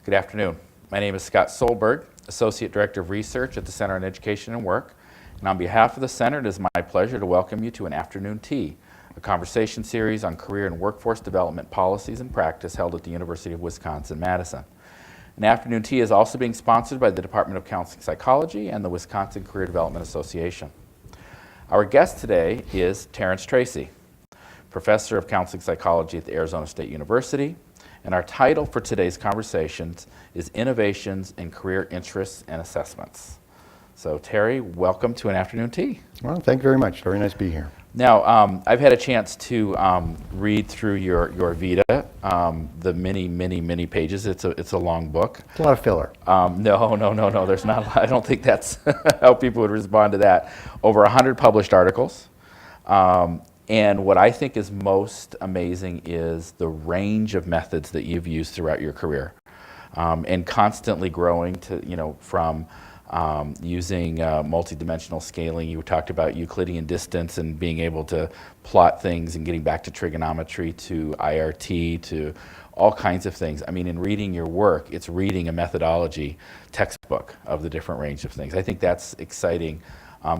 Good afternoon. My name is Scott Solberg, Associate Director of Research at the Center on Education and Work. And on behalf of the Center, it is my pleasure to welcome you to an afternoon tea, a conversation series on career and workforce development policies and practice held at the University of Wisconsin-Madison. An afternoon tea is also being sponsored by the Department of Counseling Psychology and the Wisconsin Career Development Association. Our guest today is Terrence Tracey, Professor of Counseling Psychology at the Arizona State University, and our title for today's conversations is Innovations in Career Interests and Assessments. So Terry, welcome to an afternoon tea. Well, thank you very much. Very nice to be here. Now, I've had a chance to read through your Vita, the many pages. It's a long book. It's a lot of filler. No, there's not. I don't think that's how people would respond to that. Over 100 published articles. And what I think is most amazing is the range of methods that you've used throughout your career, and constantly growing to, from using multidimensional scaling. You talked about Euclidean distance and being able to plot things and getting back to trigonometry, to IRT, to all kinds of things. I mean, in reading your work, it's reading a methodology textbook of the different range of things. I think that's exciting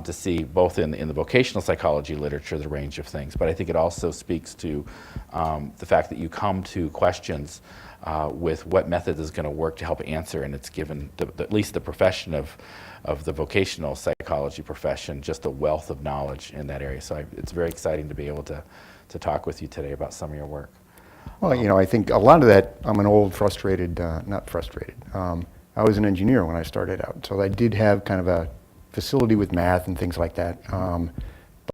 to see, both in the vocational psychology literature, the range of things, but I think it also speaks to the fact that you come to questions with what method is going to work to help answer, and it's given at least the profession of the vocational psychology profession just a wealth of knowledge in that area. So it's very exciting to be able to talk with you today about some of your work. Well, I think a lot of that, I'm an old not frustrated. I was an engineer when I started out, so I did have kind of a facility with math and things like that.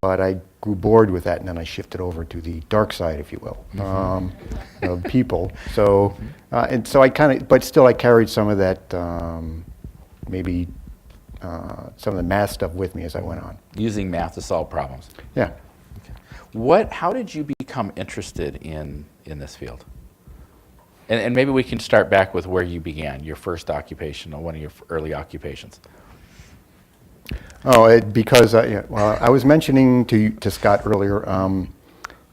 But I grew bored with that, and then I shifted over to the dark side, if you will, of people. So, and so but still I carried some of that, maybe some of the math stuff with me as I went on. Using math to solve problems. Yeah. Okay. How did you become interested in this field? And maybe we can start back with where you began, your first occupation, or one of your early occupations. Because I was mentioning to Scott earlier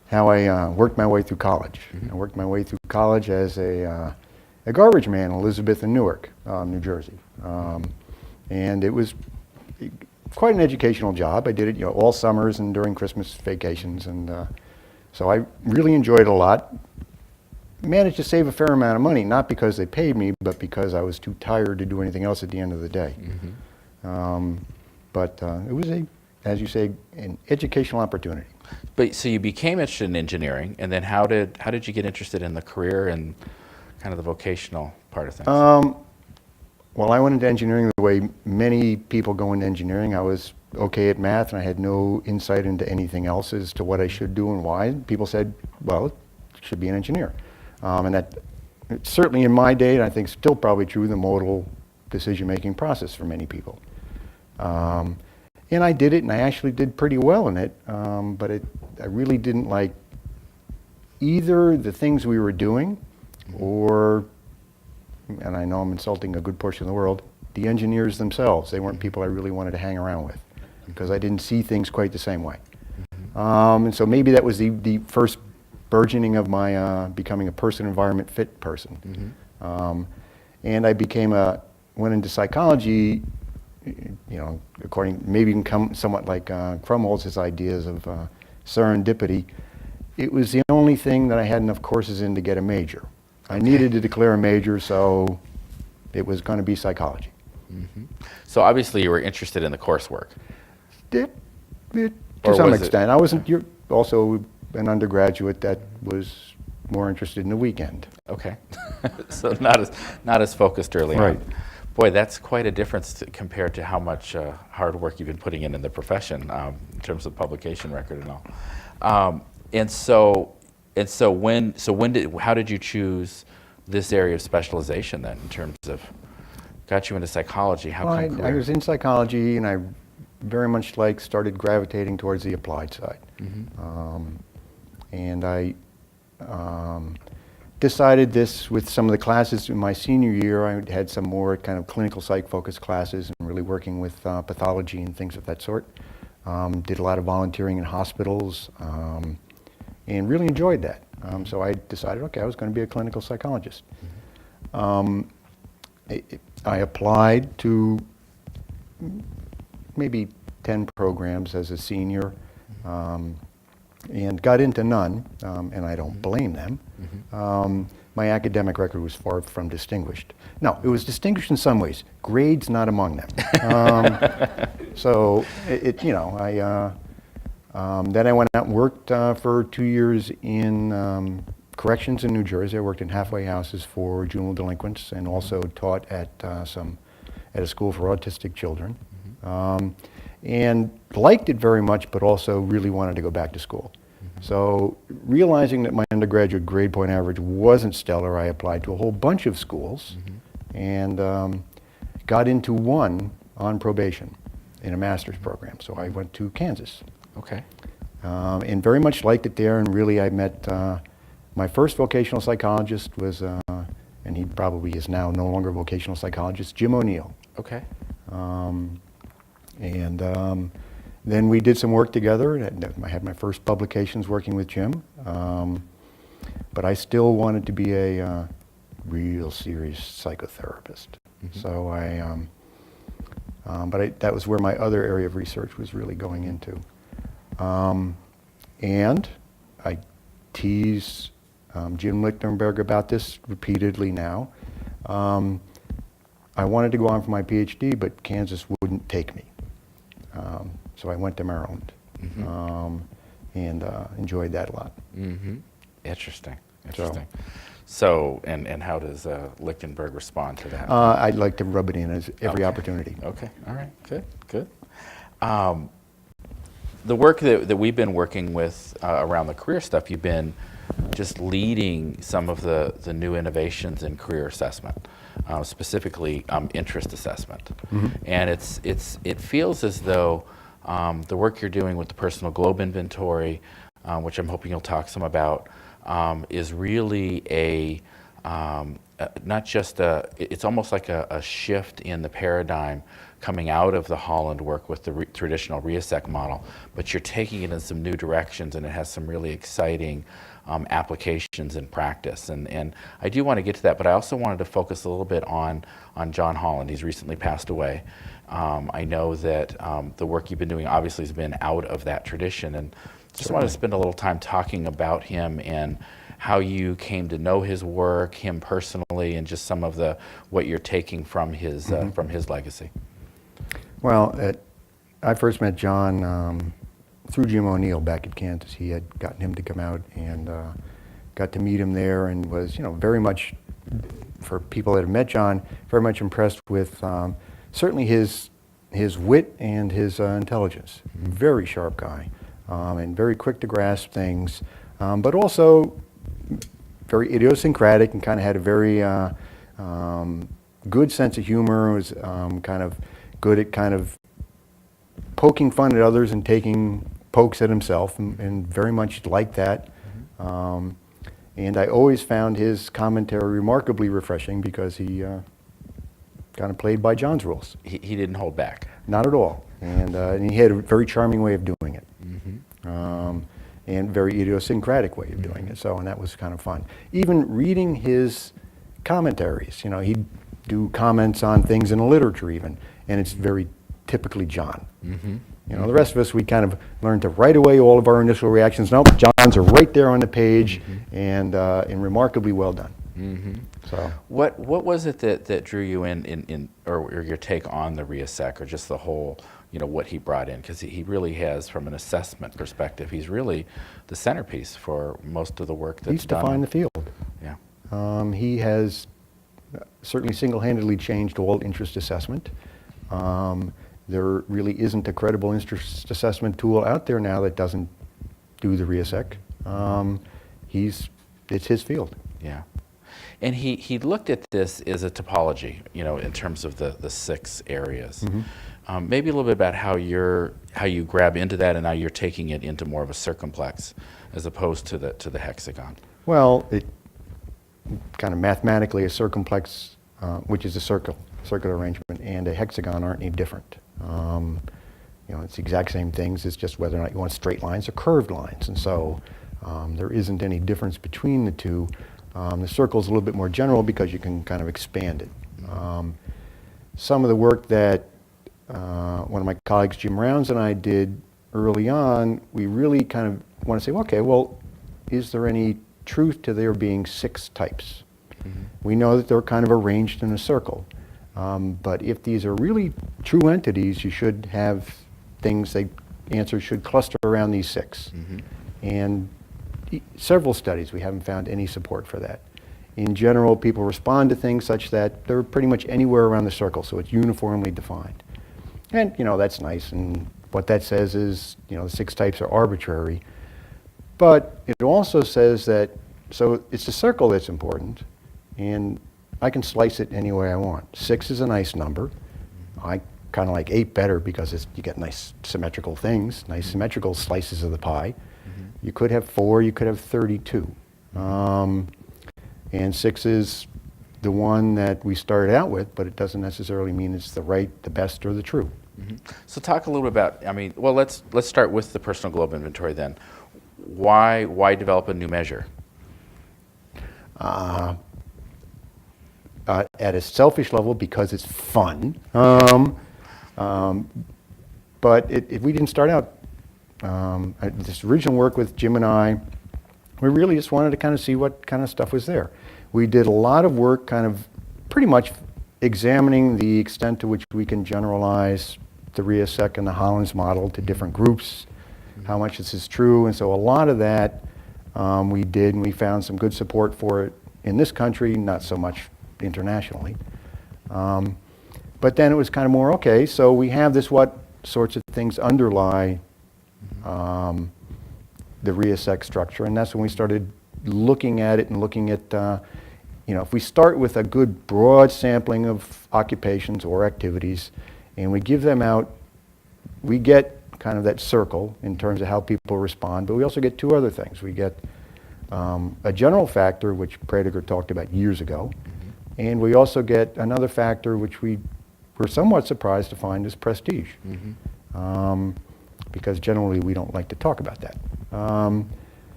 how I worked my way through college. I worked my way through college as a garbage man in Elizabeth and Newark, New Jersey, and it was quite an educational job. I did it, all summers and during Christmas vacations, and so I really enjoyed it a lot. Managed to save a fair amount of money, not because they paid me, but because I was too tired to do anything else at the end of the day. But it was as you say, an educational opportunity. But so you became interested in engineering, and then how did you get interested in the career and kind of the vocational part of things? Well, I went into engineering the way many people go into engineering. I was okay at math, and I had no insight into anything else as to what I should do and why. People said, well, you should be an engineer. And that, certainly in my day, and I think still probably true, the modal decision-making process for many people. And I did it, and I actually did pretty well in it, but I really didn't like either the things we were doing or, and I know I'm insulting a good portion of the world, the engineers themselves. They weren't people I really wanted to hang around with because I didn't see things quite the same way. And so maybe that was the first burgeoning of my becoming a person-environment fit person. And I went into psychology, maybe you can come somewhat like Krumholtz's ideas of serendipity. It was the only thing that I had enough courses in to get a major. I needed to declare a major, so it was going to be psychology. So obviously you were interested in the coursework. To some extent. I wasn't. You're also an undergraduate that was more interested in the weekend. Okay. So not as focused early right. on. Boy, that's quite a difference compared to how much hard work you've been putting in the profession in terms of publication record and all. How did you choose this area of specialization then, in terms of got you into psychology? I was in psychology, and I very much started gravitating towards the applied side. And I decided this with some of the classes in my senior year. I had some more kind of clinical psych focused classes and really working with pathology and things of that sort. Did a lot of volunteering in hospitals and really enjoyed that. So I decided, okay, I was going to be a clinical psychologist. I applied to maybe 10 programs as a senior, and got into none, and I don't blame them. My academic record was far from distinguished. No, it was distinguished in some ways. Grades not among them. So then I went out and worked for 2 years in corrections in New Jersey. I worked in halfway houses for juvenile delinquents and also taught at a school for autistic children. And liked it very much, but also really wanted to go back to school. So realizing that my undergraduate grade point average wasn't stellar, I applied to a whole bunch of schools and got into one on probation in a master's program. So I went to Kansas. Okay. And very much liked it there, and really I met my first vocational psychologist was, and he probably is now no longer a vocational psychologist, Jim O'Neill. Okay. Then we did some work together. I had my first publications working with Jim, but I still wanted to be a real serious psychotherapist. So that was where my other area of research was really going into. And I tease Jim Lichtenberg about this repeatedly now. I wanted to go on for my PhD, but Kansas wouldn't take me. So I went to Maryland and enjoyed that a lot. Interesting. So, and how does Lichtenberg respond to that? I'd like to rub it in as every opportunity. Okay, all right, good. The work that we've been working with around the career stuff, you've been just leading some of the new innovations in career assessment, specifically interest assessment. And it feels as though the work you're doing with the personal globe inventory, which I'm hoping you'll talk some about, is really not just it's almost like a shift in the paradigm coming out of the Holland work with the traditional REASEC model, but you're taking it in some new directions, and it has some really exciting applications in practice. And I do want to get to that, but I also wanted to focus a little bit on John Holland. He's recently passed away. I know that the work you've been doing obviously has been out of that tradition, and just wanted to spend a little time talking about him and how you came to know his work, him personally, and just some of what you're taking from his legacy. Well, I first met John through Jim O'Neill back at Kansas. He had gotten him to come out, and got to meet him there, and was, very much, for people that have met John, very much impressed with certainly his wit and his intelligence. Very sharp guy, and very quick to grasp things, but also very idiosyncratic, and kind of had a very good sense of humor. Was kind of good at kind of poking fun at others and taking pokes at himself, and very much liked that. And I always found his commentary remarkably refreshing, because he kind of played by John's rules. He didn't hold back. Not at all. And he had a very charming way of doing it. And very idiosyncratic way of doing it. So, and that was kind of fun. Even reading his commentaries, he'd do comments on things in the literature even, and it's very typically John. The rest of us, we kind of learned to right away all of our initial reactions. Nope, John's are right there on the page, and remarkably well done. So, what was it that drew you in or your take on the REASEC, or just the whole, what he brought in? Because he really has, from an assessment perspective, he's really the centerpiece for most of the work that's he's done. defined the field. Yeah. He has certainly single-handedly changed all interest assessment. There really isn't a credible interest assessment tool out there now that doesn't do the REASEC. It's his field. Yeah. And he looked at this as a topology, in terms of the 6 areas. Maybe a little bit about how you grab into that, and now you're taking it into more of a circumplex as opposed to the hexagon. Well, it kind of mathematically, a circumplex, which is a circular arrangement, and a hexagon aren't any different. It's the exact same things. It's just whether or not you want straight lines or curved lines, and so there isn't any difference between the two. The circle's a little bit more general because you can kind of expand it. some of the work that one of my colleagues, Jim Rounds, and I did early on, we really kind of want to say, okay, well, is there any truth to there being 6 types? We know that they're kind of arranged in a circle. But if these are really true entities, you should have things, answers should cluster around these 6. And several studies, we haven't found any support for that. In general, people respond to things such that they're pretty much anywhere around the circle, so it's uniformly defined. And, that's nice, and what that says is, the 6 types are arbitrary. But it also says that, so it's the circle that's important, and I can slice it any way I want. 6 is a nice number. I kind of like 8 better because you get nice symmetrical things, nice symmetrical slices of the pie. You could have 4, you could have 32. And 6 is the one that we started out with, but it doesn't necessarily mean it's the right, the best, or the true. So talk a little bit about, well, let's start with the personal globe inventory then. Why develop a new measure? At a selfish level, because it's fun. But if we didn't start out, this original work with Jim and I, we really just wanted to kind of see what kind of stuff was there. We did a lot of work kind of pretty much examining the extent to which we can generalize the RIASEC and the Hollins model to different groups, how much this is true. And so a lot of that we did, and we found some good support for it in this country, not so much internationally. But then it was kind of more, okay, so we have this, what sorts of things underlie the RIASEC structure, and that's when we started looking at it and looking at, if we start with a good broad sampling of occupations or activities, and we give them out, we get kind of that circle in terms of how people respond, but we also get 2 other things. We get a general factor, which Prediger talked about years ago, and we also get another factor which we were somewhat surprised to find is prestige, because generally we don't like to talk about that.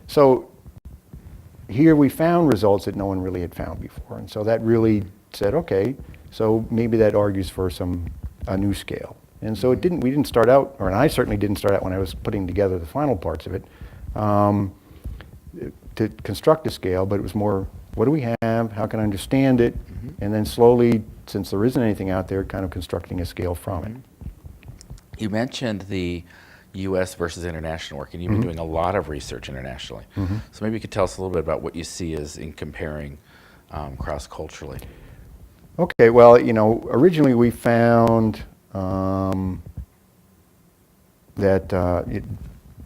So here we found results that no one really had found before, and so that really said, okay, so maybe that argues for a new scale. And so we didn't start out, or I certainly didn't start out when I was putting together the final parts of it, to construct a scale, but it was more, what do we have, how can I understand it, and then slowly, since there isn't anything out there, kind of constructing a scale from it. You mentioned the U.S. versus international work, and you've been doing a lot of research internationally. So maybe you could tell us a little bit about what you see as in comparing cross-culturally. Okay, well, originally we found that the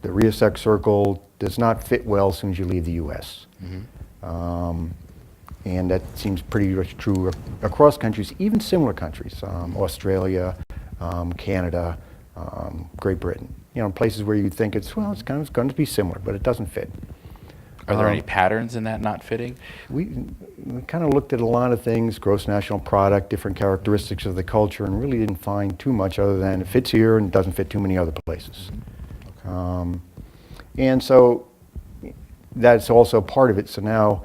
RIASEC circle does not fit well as soon as you leave the U.S. And that seems pretty much true across countries, even similar countries, Australia, Canada, Great Britain. Places where you think it's going to be similar, but it doesn't fit. Are there any patterns in that not fitting? We kind of looked at a lot of things, gross national product, different characteristics of the culture, and really didn't find too much other than it fits here and doesn't fit too many other places. And so that's also part of it. So now,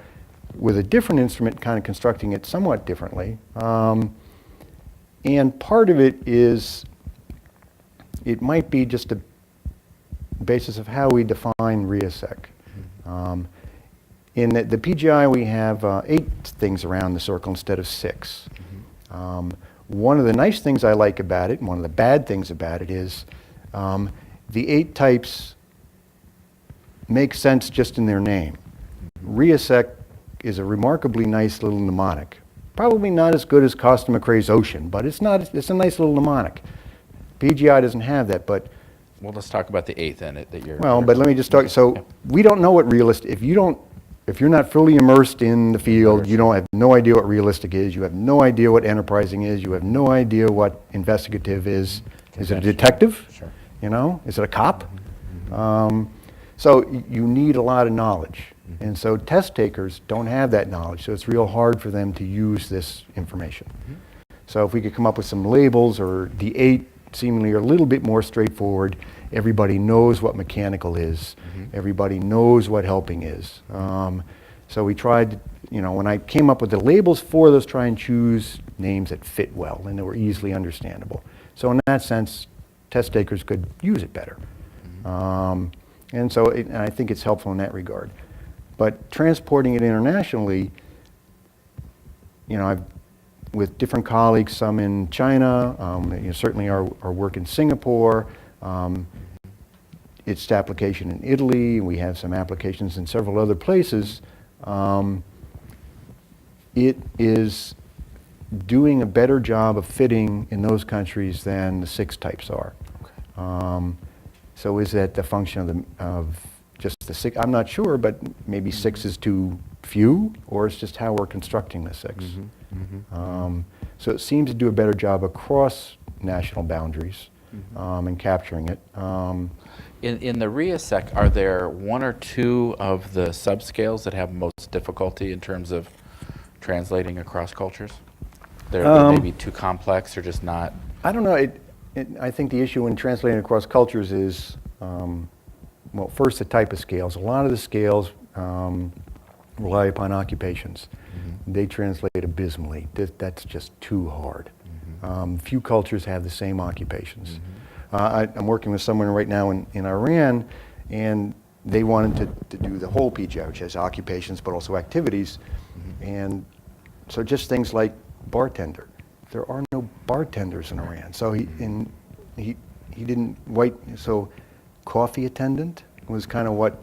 with a different instrument, kind of constructing it somewhat differently. And part of it is, it might be just a basis of how we define RIASEC. In the PGI, we have 8 things around the circle instead of 6. One of the nice things I like about it, and one of the bad things about it is, the 8 types make sense just in their name. RIASEC is a remarkably nice little mnemonic. Probably not as good as Costa McCrae's Ocean, but it's a nice little mnemonic. PGI doesn't have that, but... Well, let's talk about the 8th then that you're... Well, but let me just talk, so we don't know what realistic, if you're not fully immersed in the field, you don't have no idea what realistic is, you have no idea what enterprising is, you have no idea what investigative is. Is it a detective? Sure. Is it a cop? So you need a lot of knowledge. And so test takers don't have that knowledge, so it's real hard for them to use this information. So if we could come up with some labels, or the 8 seemingly are a little bit more straightforward, everybody knows what mechanical is, everybody knows what helping is. So we tried, when I came up with the labels for those, try and choose names that fit well and that were easily understandable. So in that sense, test takers could use it better. And so and I think it's helpful in that regard. But transporting it internationally, I've, with different colleagues, some in China, certainly our work in Singapore, its application in Italy, we have some applications in several other places. It is doing a better job of fitting in those countries than the 6 types are. Okay. So is that the function of just the 6? I'm not sure, but maybe 6 is too few, or it's just how we're constructing the 6. So it seems to do a better job across national boundaries in capturing it. In the RIASEC, are there 1 or 2 of the subscales that have most difficulty in terms of translating across cultures? They're maybe too complex or just not? I don't know. I think the issue in translating across cultures is, well, first the type of scales. A lot of the scales rely upon occupations. They translate abysmally. That's just too hard. Few cultures have the same occupations. I'm working with someone right now in Iran, and they wanted to do the whole PGI, which has occupations but also activities. And so just things like bartender. There are no bartenders in Iran. So he didn't so coffee attendant was kind of what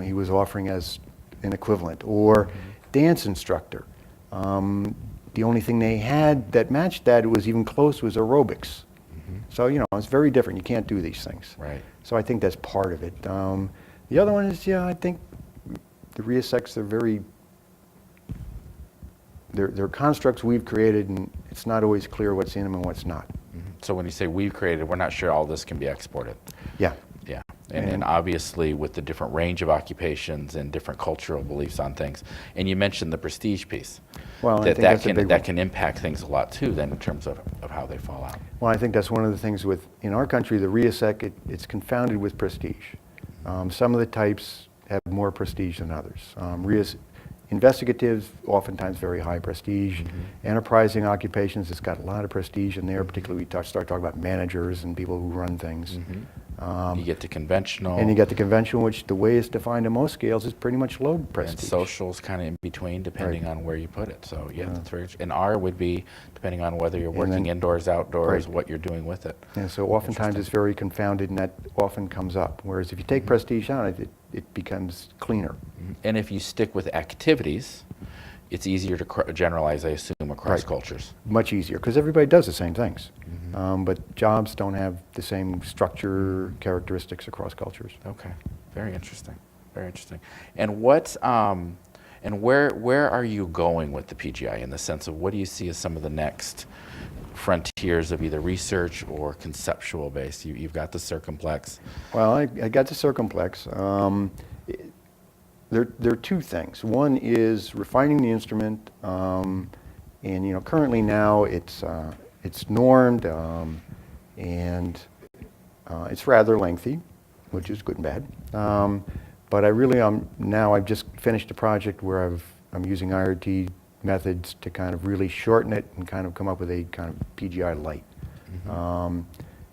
he was offering as an equivalent, or dance instructor. The only thing they had that matched that was even close was aerobics. So it's very different. You can't do these things. Right. So I think that's part of it. The other one is, I think the RIASECs are very. They're constructs we've created, and it's not always clear what's in them and what's not. So when you say we've created, we're not sure all this can be exported. Yeah. Yeah. And obviously with the different range of occupations and different cultural beliefs on things. And you mentioned the prestige piece. Well, I think that's a big that one. can impact things a lot too then in terms of how they fall out. Well, I think that's one of the things in our country, the RIASEC, it's confounded with prestige. Some of the types have more prestige than others. Investigative, oftentimes very high prestige. Enterprising occupations, it's got a lot of prestige in there, particularly we start talking about managers and people who run things. You get to conventional. And you get the conventional, which the way it's defined in most scales is pretty much low prestige. And social's kind of in between depending on where you put it. So yeah, that's very interesting. And R would be depending on whether you're working indoors, outdoors, what you're doing with it. And so oftentimes it's very confounded, and that often comes up. Whereas if you take prestige out, it becomes cleaner. And if you stick with activities, it's easier to generalize, I assume, across cultures. Much easier, because everybody does the same things. But jobs don't have the same structure characteristics across cultures. Okay, very interesting, very interesting. And what, and where are you going with the PGI in the sense of what do you see as some of the next frontiers of either research or conceptual base? You've got the circumplex. Well, I got the circumplex. There are 2 things. One is refining the instrument, and currently now it's normed, and it's rather lengthy, which is good and bad. But I've just finished a project where I'm using IRT methods to kind of really shorten it and kind of come up with a kind of PGI light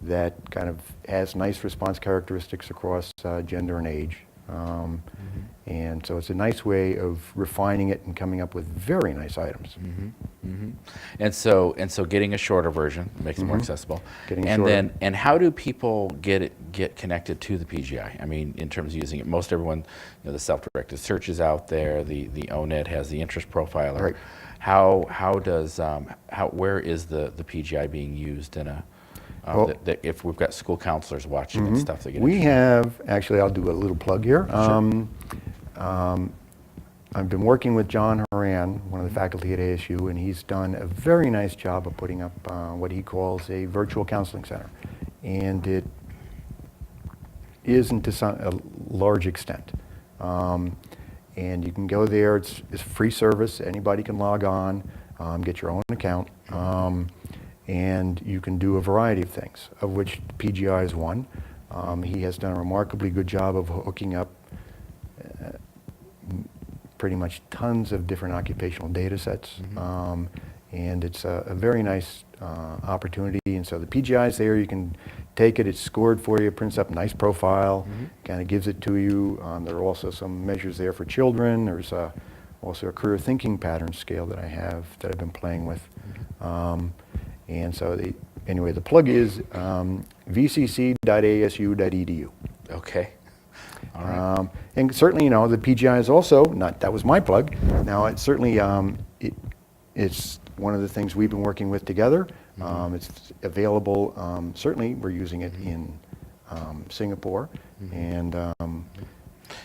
that kind of has nice response characteristics across gender and age. And so it's a nice way of refining it and coming up with very nice items. And so getting a shorter version makes it more accessible. And how do people get connected to the PGI? I mean, in terms of using it, most everyone, the self-directed search is out there. The ONET has the interest profiler. Right. Where is the PGI being used in a? If we've got school counselors watching and stuff, they get we have, actually, I'll do a little plug here. Sure. I've been working with John Horan, one of the faculty at ASU, and he's done a very nice job of putting up what he calls a virtual counseling center. And it is to a large extent. And you can go there, it's free service, anybody can log on, get your own account. And you can do a variety of things, of which PGI is one. He has done a remarkably good job of hooking up pretty much tons of different occupational data sets. And it's a very nice opportunity. And so the PGI is there. You can take it. It's scored for you. Prints up a nice profile. Kind of gives it to you. There are also some measures there for children. There's also a career thinking pattern scale that I've been playing with. And so anyway, the plug is vcc.asu.edu. Okay. All right. And certainly, you know, the PGI is also that was my plug. Now, it's certainly it's one of the things we've been working with together. It's available. Certainly, we're using it in Singapore, and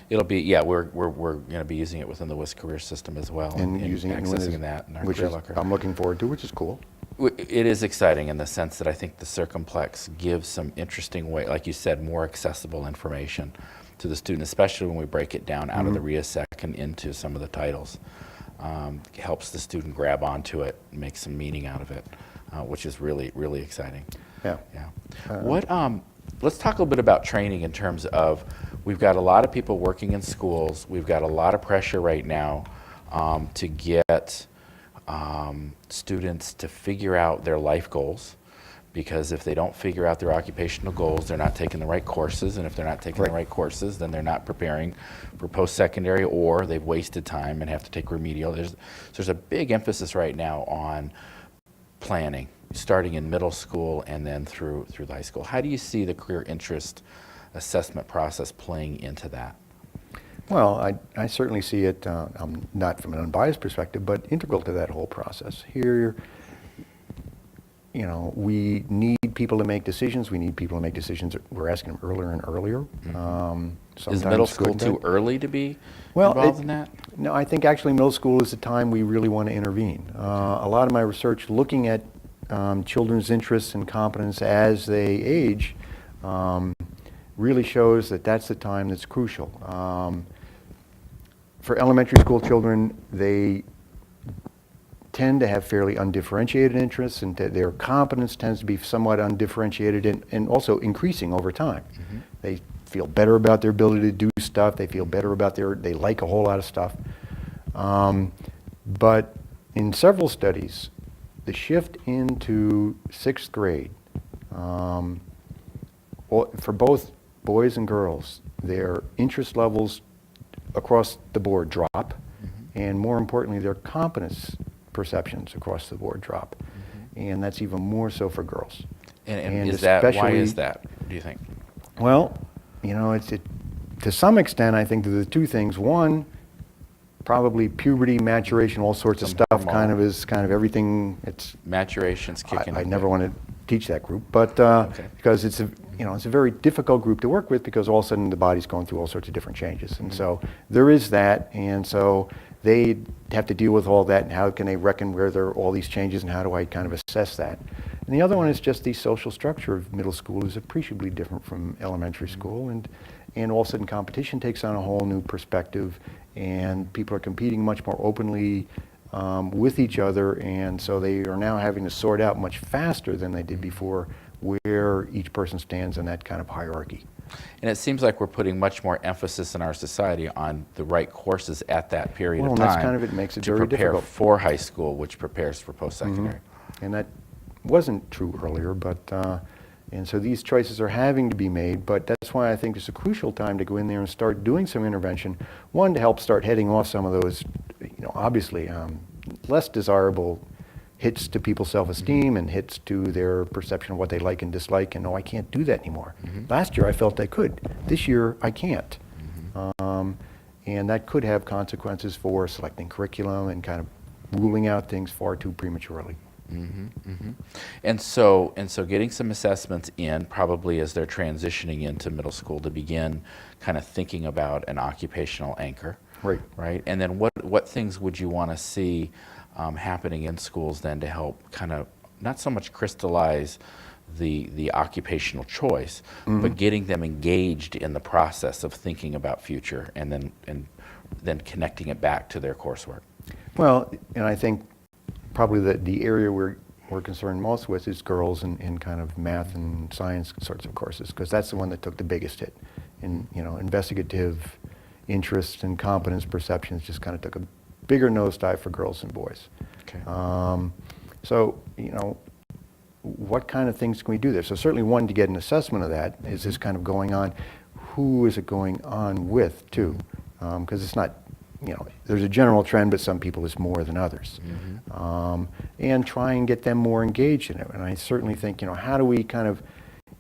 It'll be, yeah, we're going to be using it within the WIS career system as well, and using accessing that in our which career is, locker. I'm looking forward to, which is cool. It is exciting in the sense that I think the Circumplex gives some interesting way, like you said, more accessible information to the student, especially when we break it down out of the RIASEC and into some of the titles. Helps the student grab onto it, make some meaning out of it, which is really, really exciting. Yeah. Let's talk a little bit about training in terms of, we've got a lot of people working in schools. We've got a lot of pressure right now to get students to figure out their life goals, because if they don't figure out their occupational goals, they're not taking the right courses, and if they're not taking the right courses, then they're not preparing for post-secondary, or they've wasted time and have to take remedial. There's a big emphasis right now on planning, starting in middle school and then through the high school. How do you see the career interest assessment process playing into that? Well, I certainly see it, not from an unbiased perspective, but integral to that whole process. Here, you know, we need people to make decisions. We need people to make decisions. We're asking them earlier and earlier. Is middle school too early to be involved in that? No, I think actually middle school is the time we really want to intervene. A lot of my research looking at children's interests and competence as they age really shows that that's the time that's crucial. For elementary school children, they tend to have fairly undifferentiated interests, and their competence tends to be somewhat undifferentiated and also increasing over time. They feel better about their ability to do stuff. They feel better about they like a whole lot of stuff. But in several studies, the shift into 6th grade, for both boys and girls, their interest levels across the board drop, and more importantly, their competence perceptions across the board drop. And that's even more so for girls. And is that, why is that, do you think? Well, you know, to some extent, I think the two things. One, probably puberty, maturation, all sorts of stuff kind of everything. It's maturation's kicking in. I never want to teach that group, but because it's a very difficult group to work with, because all of a sudden the body's going through all sorts of different changes. And so there is that, and so they have to deal with all that, and how can they reckon where there are all these changes, and how do I kind of assess that? And the other one is just the social structure of middle school is appreciably different from elementary school, and all of a sudden competition takes on a whole new perspective, and people are competing much more openly with each other, and so they are now having to sort out much faster than they did before where each person stands in that kind of hierarchy. And it seems like we're putting much more emphasis in our society on the right courses at that period of and time. that's kind of it makes it to very prepare difficult for high school, which prepares for post-secondary. And that wasn't true earlier, but and so these choices are having to be made, but that's why I think it's a crucial time to go in there and start doing some intervention. One, to help start heading off some of those, obviously less desirable hits to people's self-esteem and hits to their perception of what they like and dislike, and I can't do that anymore. Last year I felt I could. This year I can't. And that could have consequences for selecting curriculum and kind of ruling out things far too prematurely. And so getting some assessments in probably as they're transitioning into middle school to begin kind of thinking about an occupational anchor. Right? And then what things would you want to see happening in schools then to help kind of not so much crystallize the occupational choice, but getting them engaged in the process of thinking about future and then connecting it back to their coursework? Well, and I think probably the area we're concerned most with is girls in kind of math and science sorts of courses, because that's the one that took the biggest hit in investigative interest and competence perceptions just kind of took a bigger nosedive for girls and boys. Okay. So, what kind of things can we do there? So certainly one, to get an assessment of that, is this kind of going on? Who is it going on with, too? Because it's not, there's a general trend, but some people it's more than others. And try and get them more engaged in it. And I certainly think, how do we kind of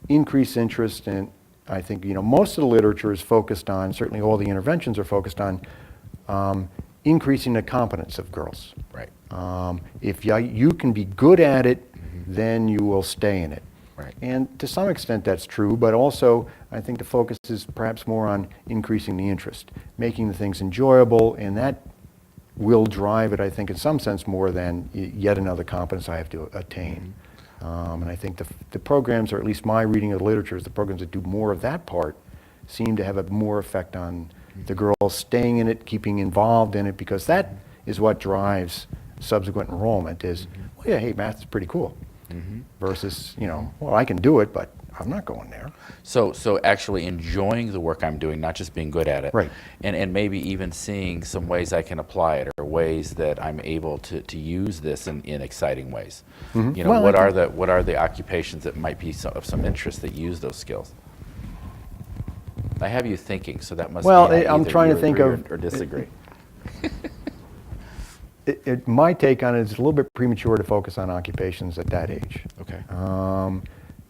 increase interest? And I think, most of the literature is focused on, certainly all the interventions are focused on increasing the competence of girls. Right. If you can be good at it, then you will stay in it. Right. And to some extent that's true, but also I think the focus is perhaps more on increasing the interest, making the things enjoyable, and that will drive it, I think, in some sense more than yet another competence I have to attain. And I think the programs, or at least my reading of the literature, is the programs that do more of that part seem to have a more effect on the girls staying in it, keeping involved in it, because that is what drives subsequent enrollment is, well, yeah, hey, math is pretty cool. Versus, well, I can do it, but I'm not going there. So actually enjoying the work I'm doing, not just being good at it. Right. And maybe even seeing some ways I can apply it, or ways that I'm able to use this in exciting ways. Well, what are the occupations that might be of some interest that use those skills? I have you thinking, so that must be I'm trying to think of or disagree. My take on it is a little bit premature to focus on occupations at that age. Okay.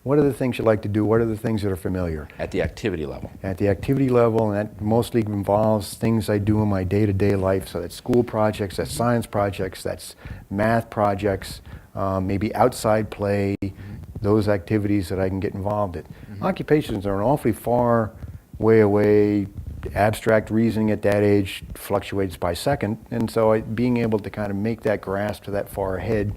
What are the things you like to do? What are the things that are familiar? At the activity level. At the activity level, and that mostly involves things I do in my day-to-day life. So that's school projects, that's science projects, that's math projects, maybe outside play, those activities that I can get involved in. Occupations are an awfully far way away. Abstract reasoning at that age fluctuates by second, and so being able to kind of make that grasp to that far ahead,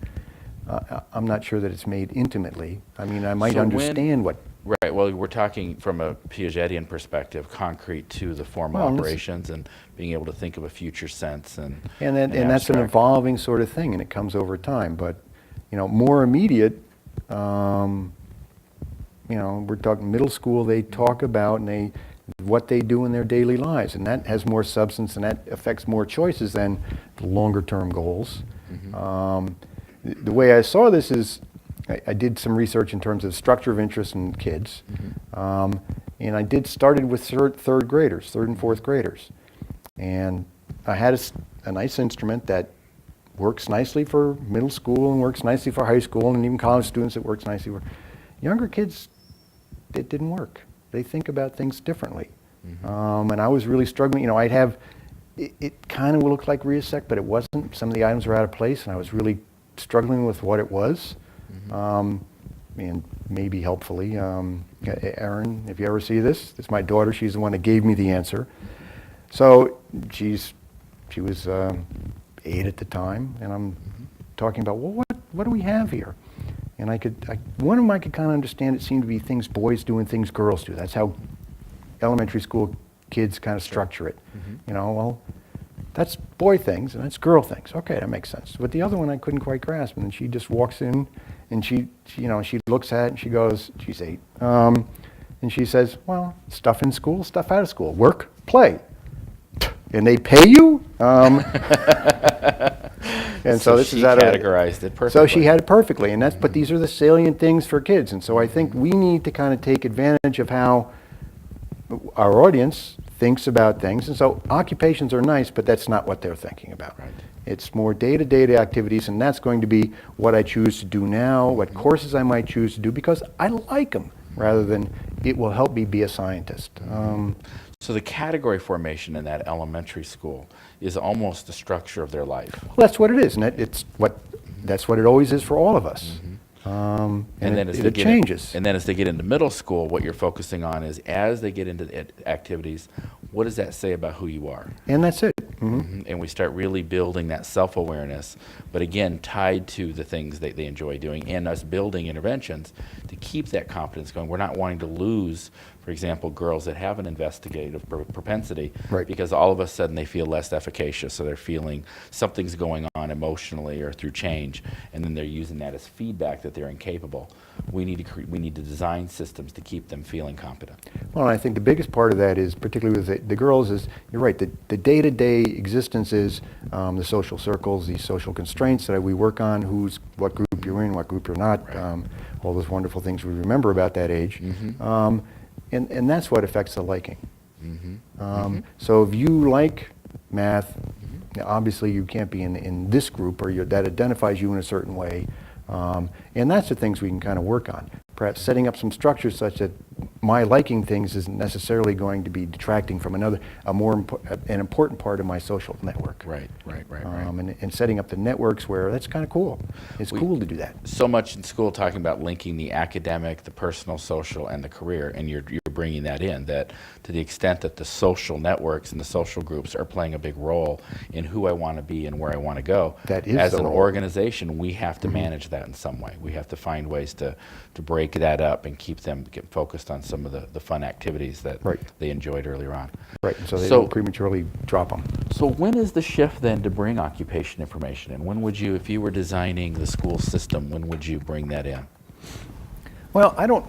I'm not sure that it's made intimately. I mean, I might understand what... Right, well, we're talking from a Piagetian perspective, concrete to the formal operations, and being able to think of a future sense and that's an evolving sort of thing, and it comes over time. But, more immediate, we're talking middle school, they talk about and what they do in their daily lives, and that has more substance and that affects more choices than the longer term goals. The way I saw this is I did some research in terms of structure of interest in kids, and I started with third graders, third and fourth graders, and I had a nice instrument that works nicely for middle school and works nicely for high school, and even college students it works nicely for. Younger kids, it didn't work. They think about things differently. And I was really struggling. I'd have, it kind of looked like Riasec, but it wasn't. Some of the items were out of place, and I was really struggling with what it was. And maybe helpfully, Erin, if you ever see this, it's my daughter. She's the one that gave me the answer. So she was 8 at the time, and I'm talking about, well, what do we have here? And one of them I could kind of understand. It seemed to be things boys do and things girls do. That's how elementary school kids kind of structure it. Well, that's boy things and that's girl things. Okay, that makes sense. But the other one I couldn't quite grasp. And she just walks in and she looks at it and she goes, she's 8, and she says, well, stuff in school, stuff out of school, work, play. And they pay you? And so this she is out categorized it perfectly. So she had it perfectly, and but these are the salient things for kids. And so I think we need to kind of take advantage of how our audience thinks about things. And so occupations are nice, but that's not what they're thinking about. Right. It's more day-to-day activities, and that's going to be what I choose to do now, what courses I might choose to do, because I like them, rather than it will help me be a scientist. So the category formation in that elementary school is almost the structure of their life. Well, that's what it is, and that's what it always is for all of us. And then it changes. And then as they get into middle school, what you're focusing on is, as they get into the activities, what does that say about who you are? And that's it. And we start really building that self-awareness, but again, tied to the things that they enjoy doing, and us building interventions to keep that confidence going. We're not wanting to lose, for example, girls that have an investigative propensity, Right. because all of a sudden they feel less efficacious, so they're feeling something's going on emotionally or through change, and then they're using that as feedback that they're incapable. We need to design systems to keep them feeling competent. Well, I think the biggest part of that is, particularly with the girls, is you're right. The day-to-day existence is the social circles, these social constraints that we work on. What group you're in, what group you're not. Right. All those wonderful things we remember about that age, and that's what affects the liking. So if you like math, obviously you can't be in this group, or that identifies you in a certain way, and that's the things we can kind of work on. Perhaps setting up some structures such that my liking things isn't necessarily going to be detracting from an important part of my social network. Right. And setting up the networks where that's kind of cool. It's cool to do that. So much in school talking about linking the academic, the personal, social, and the career, and you're bringing that in, that to the extent that the social networks and the social groups are playing a big role in who I want to be and where I want to go. That is as the an role. Organization, we have to manage that in some way. We have to find ways to break that up and keep them focused on some of the fun activities that they enjoyed earlier on. Right, so they don't prematurely drop them. So when is the shift then to bring occupation information in? When would you, if you were designing the school system, when would you bring that in? Well, I don't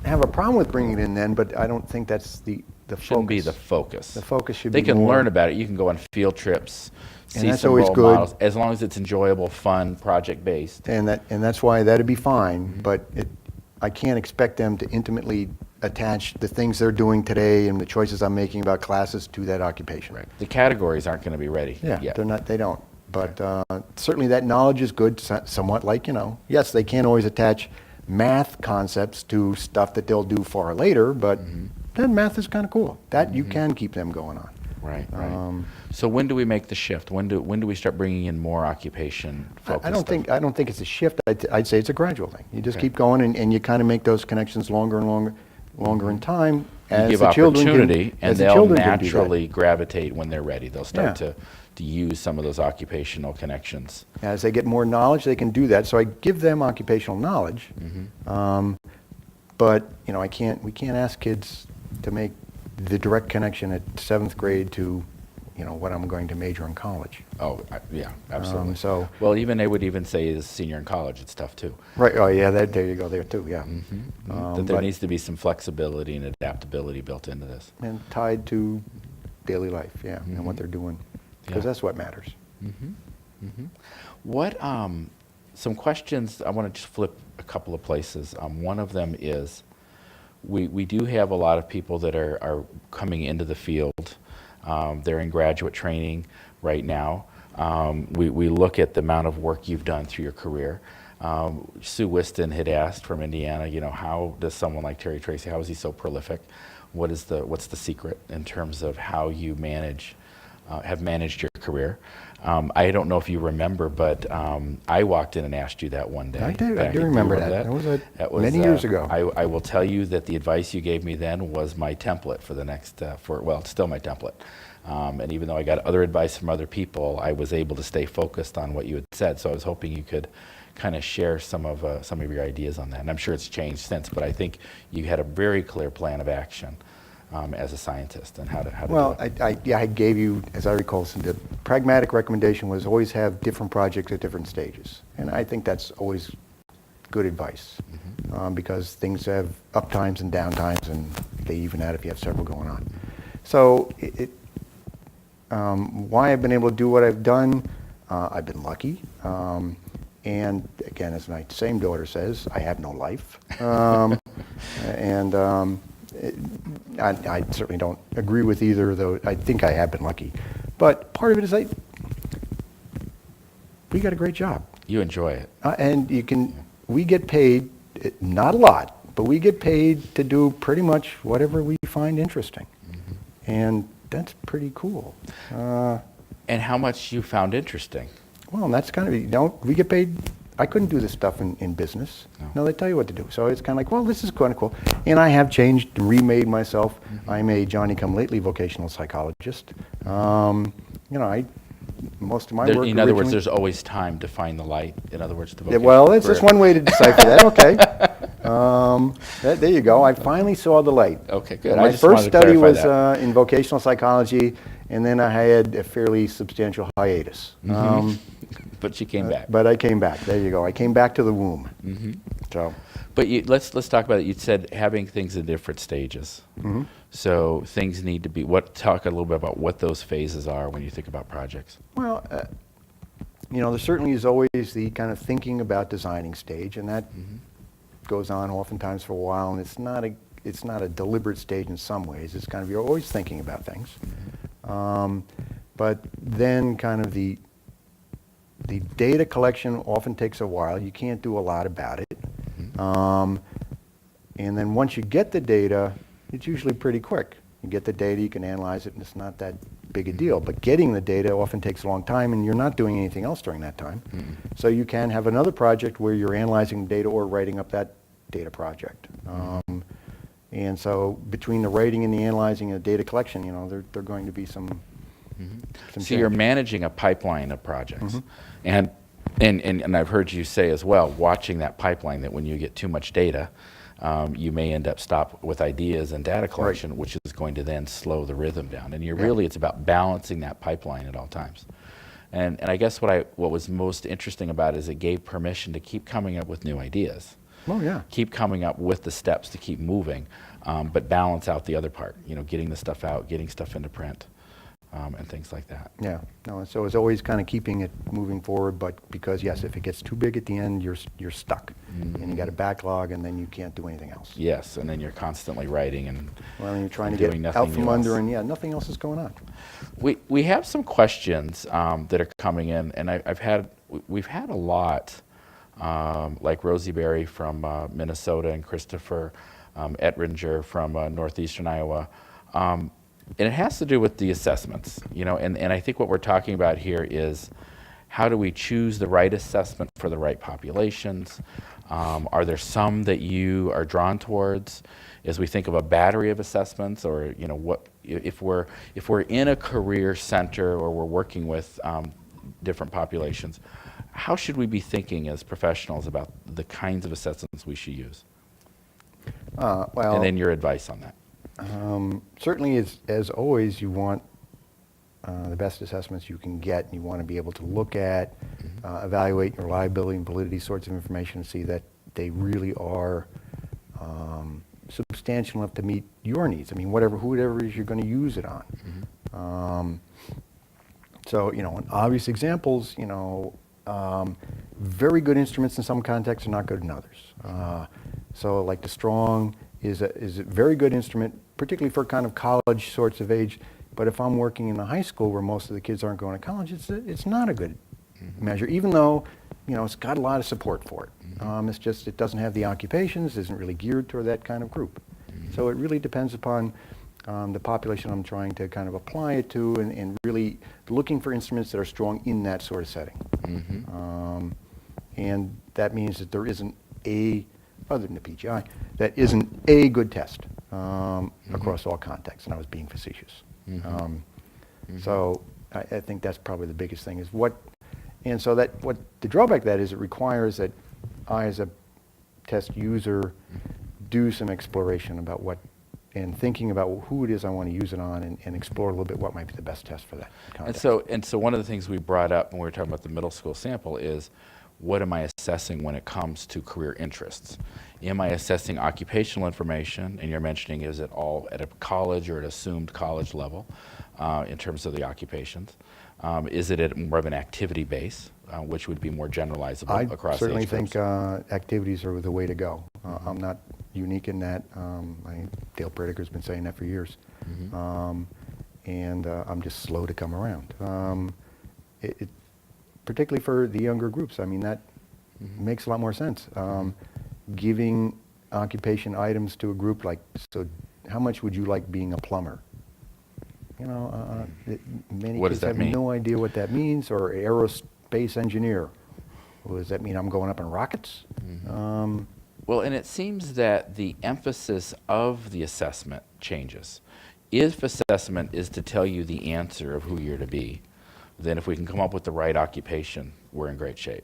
have a problem with bringing it in then, but I don't think that's the focus. Shouldn't be the focus. The focus should be They can more, learn about it. You can go on field trips, see that's some always role good. models, as long as it's enjoyable, fun, project-based. and that's why that'd be fine, but I can't expect them to intimately attach the things they're doing today and the choices I'm making about classes to that occupation. Right. The categories aren't going to be ready Yeah, yet. they don't. But certainly that knowledge is good, somewhat like, yes, they can't always attach math concepts to stuff that they'll do far later, but then math is kind of cool. That you can keep them going on. Right. So when do we make the shift? When do we start bringing in more occupation focused? I don't think it's a shift. I'd say it's a gradual thing. You just keep going, and you kind of make those connections longer and longer in time. You give opportunity, and they'll naturally gravitate when they're ready. They'll start to use some of those occupational connections. As they get more knowledge, they can do that. So I give them occupational knowledge, but we can't ask kids to make the direct connection at 7th grade to what I'm going to major in college. Oh, yeah, absolutely. Well, they would even say as senior in college, it's tough too. Right. Oh, yeah. There you go. There too. Yeah. That there needs to be some flexibility and adaptability built into this. And tied to daily life, and what they're doing, because that's what matters. What some questions? I want to just flip a couple of places. One of them is we do have a lot of people that are coming into the field. They're in graduate training right now. We look at the amount of work you've done through your career. Sue Whiston had asked from Indiana, how does someone like Terry Tracey, how is he so prolific? What's the secret in terms of how you have managed your career? I don't know if you remember, but I walked in and asked you that one day. I do remember that. That was many years ago. I will tell you that the advice you gave me then was my template for the next, it's still my template. And even though I got other advice from other people, I was able to stay focused on what you had said. So I was hoping you could kind of share some of your ideas on that. And I'm sure it's changed since, but I think you had a very clear plan of action as a scientist and how to Well, do it. I gave you, as I recall, the pragmatic recommendation was always have different projects at different stages. And I think that's always good advice because things have up times and down times, and they even out if you have several going on. So why I've been able to do what I've done, I've been lucky. And again, as my same daughter says, I have no life. I certainly don't agree with either, though I think I have been lucky. But part of it is we got a great job. You enjoy it. And we get paid, not a lot, but we get paid to do pretty much whatever we find interesting. And that's pretty cool. And how much you found interesting? Well, and that's kind of, we get paid. I couldn't do this stuff in business. No, they tell you what to do. So it's kind of like, well, this is kind of cool. And I have changed and remade myself. I'm a Johnny-come-lately vocational psychologist. Most of my work. In other words, there's always time to find the light. In other words, that's just one way to decipher that. Okay. There you go. I finally saw the light. Okay, good. My first study was in vocational psychology, and then I had a fairly substantial hiatus. But you came back. But I came back. There you go. I came back to the womb. So, But let's talk about it. You said having things in different stages. So things need to be, talk a little bit about what those phases are when you think about projects. well, there certainly is always the kind of thinking about designing stage, and that goes on oftentimes for a while, and it's not a deliberate stage in some ways. It's kind of, you're always thinking about things. But then kind of the data collection often takes a while. You can't do a lot about it. And then once you get the data, it's usually pretty quick. You get the data, you can analyze it, and it's not that big a deal. But getting the data often takes a long time, and you're not doing anything else during that time. So you can have another project where you're analyzing data or writing up that data project. And so between the writing and the analyzing and the data collection, there are going to be some So you're managing a pipeline of projects. And I've heard you say as well, watching that pipeline, that when you get too much data, you may end up stop with ideas and data collection, which is going to then slow the rhythm down. And it's about balancing that pipeline at all times. And I guess what was most interesting about it is it gave permission to keep coming up with new ideas. Oh, yeah. Keep coming up with the steps to keep moving, but balance out the other part, getting the stuff out, getting stuff into print. And things like that. Yeah, no, so it's always kind of keeping it moving forward, but because, yes, if it gets too big at the end, you're stuck. And you got a backlog, and then you can't do anything else. Yes, and then you're constantly writing and you're trying to doing get nothing out from new under, else. and nothing else is going on. We have some questions that are coming in, and we've had a lot, like Rosie Berry from Minnesota and Christopher Ettringer from northeastern Iowa. And it has to do with the assessments, and I think what we're talking about here is how do we choose the right assessment for the right populations? Are there some that you are drawn towards as we think of a battery of assessments, or what if we're in a career center or we're working with different populations, how should we be thinking as professionals about the kinds of assessments we should use? And then your advice on that. Certainly, as always, you want the best assessments you can get, and you want to be able to look at, evaluate reliability and validity sorts of information, and see that they really are substantial enough to meet your needs. I mean, whatever it is you're going to use it on. So, obvious examples, very good instruments in some contexts are not good in others. So, like the Strong is a very good instrument, particularly for kind of college sorts of age. But if I'm working in a high school where most of the kids aren't going to college, it's not a good measure, even though it's got a lot of support for it. It's just it doesn't have the occupations, isn't really geared toward that kind of group. So it really depends upon the population I'm trying to kind of apply it to, and really looking for instruments that are strong in that sort of setting. And that means that there isn't other than the PGI, that isn't a good test across all contexts, and I was being facetious. So I think that's probably the biggest thing is what the drawback to that is it requires that I, as a test user, do some exploration about and thinking about who it is I want to use it on, and explore a little bit what might be the best test for that context. And so one of the things we brought up when we were talking about the middle school sample is, what am I assessing when it comes to career interests? Am I assessing occupational information? And you're mentioning, is it all at a college or an assumed college level in terms of the occupations? Is it at more of an activity base, which would be more generalizable across I certainly age groups? think activities are the way to go. I'm not unique in that. Dale Prediger's been saying that for years. And I'm just slow to come around. Particularly for the younger groups, I mean, that makes a lot more sense. Giving occupation items to a group like, so how much would you like being a plumber? Many What kids does that have mean? no idea what that means, or aerospace engineer. Well, does that mean I'm going up in rockets? Well, and it seems that the emphasis of the assessment changes. If assessment is to tell you the answer of who you're to be, then if we can come up with the right occupation, we're in great shape.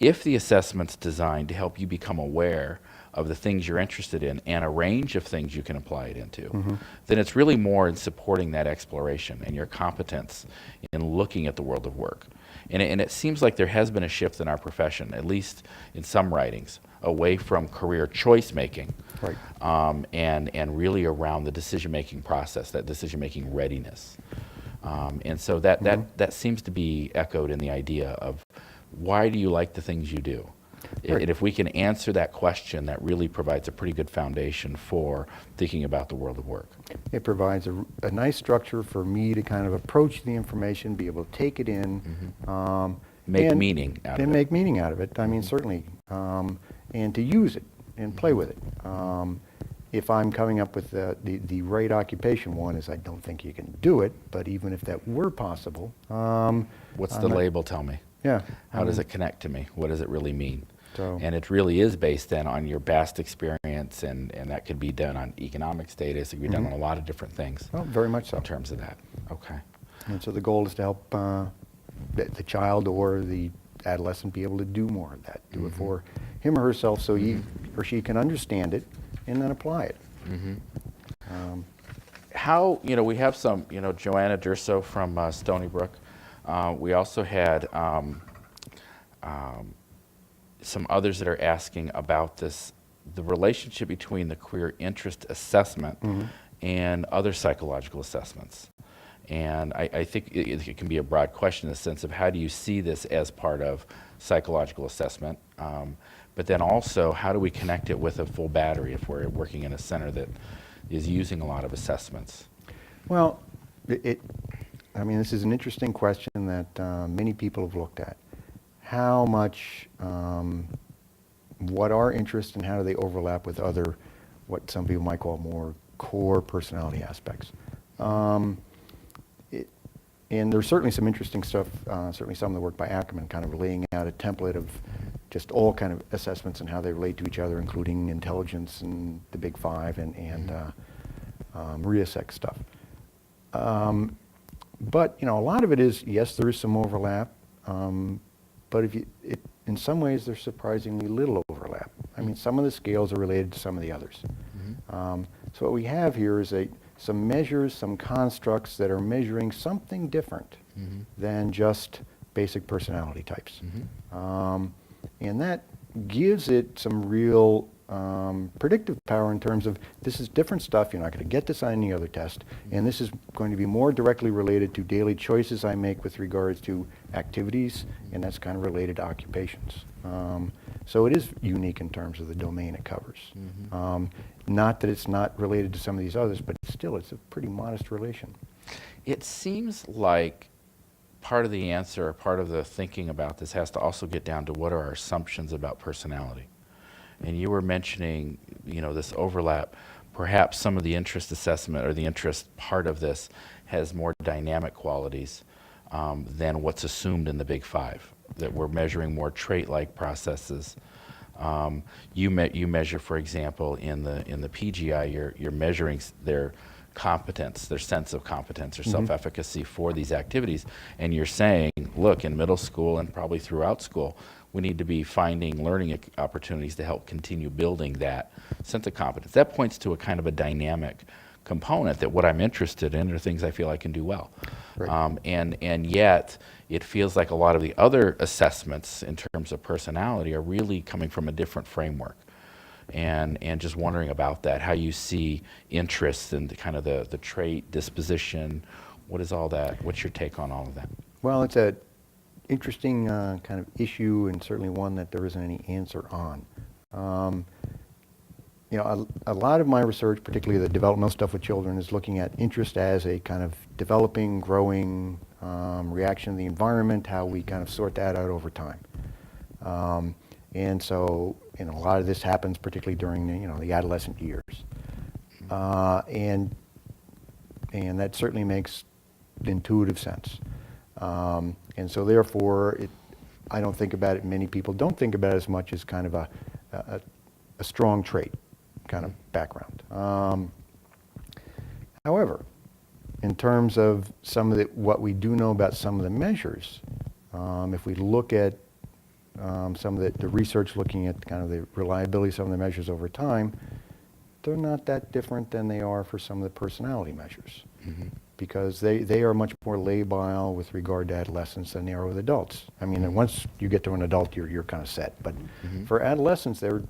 If the assessment's designed to help you become aware of the things you're interested in and a range of things you can apply it into, then it's really more in supporting that exploration and your competence in looking at the world of work. And it seems like there has been a shift in our profession, at least in some writings, away from career choice making, Right. and really around the decision-making process, that decision-making readiness. And so that seems to be echoed in the idea of, why do you like the things you do? Right. And if we can answer that question, that really provides a pretty good foundation for thinking about the world of work. It provides a nice structure for me to kind of approach the information, be able to take it in. Make and- meaning out of and it. make meaning out of it, I mean, certainly. And to use it and play with it. If I'm coming up with the right occupation, one is I don't think you can do it, but even if that were possible. What's the label tell me? Yeah. How does it connect to me? What does it really mean? So- And it really is based then on your past experience, and that could be done on economic status, it could be done on a lot of different things Well, very much so. in terms of that. Okay. And so the goal is to help the child or the adolescent be able to do more of that, do it for him or herself, so he or she can understand it and then apply it. How, we have some, Joanna Durso from Stony Brook. We also had some others that are asking about the relationship between the career interest assessment and other psychological assessments. And I think it can be a broad question in the sense of, how do you see this as part of psychological assessment? But then also, how do we connect it with a full battery if we're working in a center that is using a lot of assessments? Well, I mean, this is an interesting question that many people have looked at. How much, what are interests and how do they overlap with other, what some people might call more core personality aspects? And there's certainly some interesting stuff, certainly some of the work by Ackerman, kind of laying out a template of just all kind of assessments and how they relate to each other, including intelligence and the Big Five and reassess stuff. But a lot of it is, yes, there is some overlap, but in some ways there's surprisingly little overlap. I mean, some of the scales are related to some of the others. So what we have here is some measures, some constructs that are measuring something different than just basic personality types. And that gives it some real predictive power in terms of, this is different stuff, you're not going to get this on any other test, and this is going to be more directly related to daily choices I make with regards to activities, and that's kind of related to occupations. So it is unique in terms of the domain it covers. Not that it's not related to some of these others, but still it's a pretty modest relation. It seems like part of the answer, or part of the thinking about this, has to also get down to, what are our assumptions about personality? And you were mentioning, this overlap. Perhaps some of the interest assessment, or the interest part of this, has more dynamic qualities than what's assumed in the Big Five, that we're measuring more trait-like processes. You measure, for example, in the PGI, you're measuring their competence, their sense of competence or self-efficacy for these activities, and you're saying, look, in middle school and probably throughout school, we need to be finding learning opportunities to help continue building that sense of competence. That points to a kind of a dynamic component, that what I'm interested in are things I feel I can do well. Right. And yet, it feels like a lot of the other assessments in terms of personality are really coming from a different framework. And just wondering about that, how you see interests and the trait, disposition, what is all that? What's your take on all of that? Well, it's an interesting kind of issue, and certainly one that there isn't any answer on. A lot of my research, particularly the developmental stuff with children, is looking at interest as a kind of developing, growing reaction to the environment, how we kind of sort that out over time. And so, a lot of this happens particularly during the adolescent years. And that certainly makes intuitive sense. And so therefore, I don't think about it, many people don't think about it as much as kind of a strong trait kind of background. However, in terms of some of what we do know about some of the measures, if we look at some of the research looking at kind of the reliability of some of the measures over time, they're not that different than they are for some of the personality measures. because they are much more labile with regard to adolescents than they are with adults. I mean, and once you get to an adult, you're kind of set. But for adolescents, they're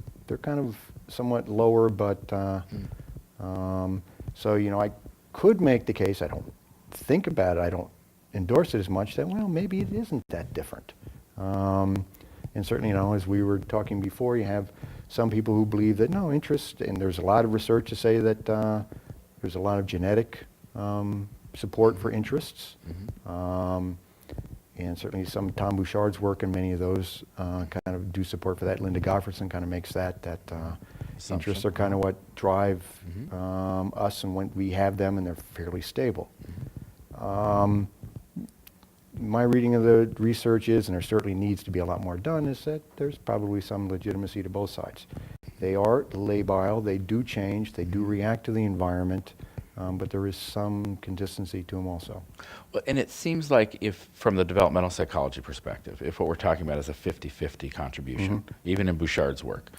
kind of somewhat lower. But so I could make the case. I don't think about it. I don't endorse it as much. That well, maybe it isn't that different. And certainly, as we were talking before, you have some people who believe that no interest, and there's a lot of research to say that there's a lot of genetic support for interests. And certainly some Tom Bouchard's work and many of those kind of do support for that. Linda Gottfredson kind of makes that interests are kind of what drive us, and when we have them, and they're fairly stable. My reading of the research is, and there certainly needs to be a lot more done, is that there's probably some legitimacy to both sides. They are labile, they do change, they do react to the environment, but there is some consistency to them also. Well, and it seems like if, from the developmental psychology perspective, if what we're talking about is a 50-50 contribution, even in Bouchard's work,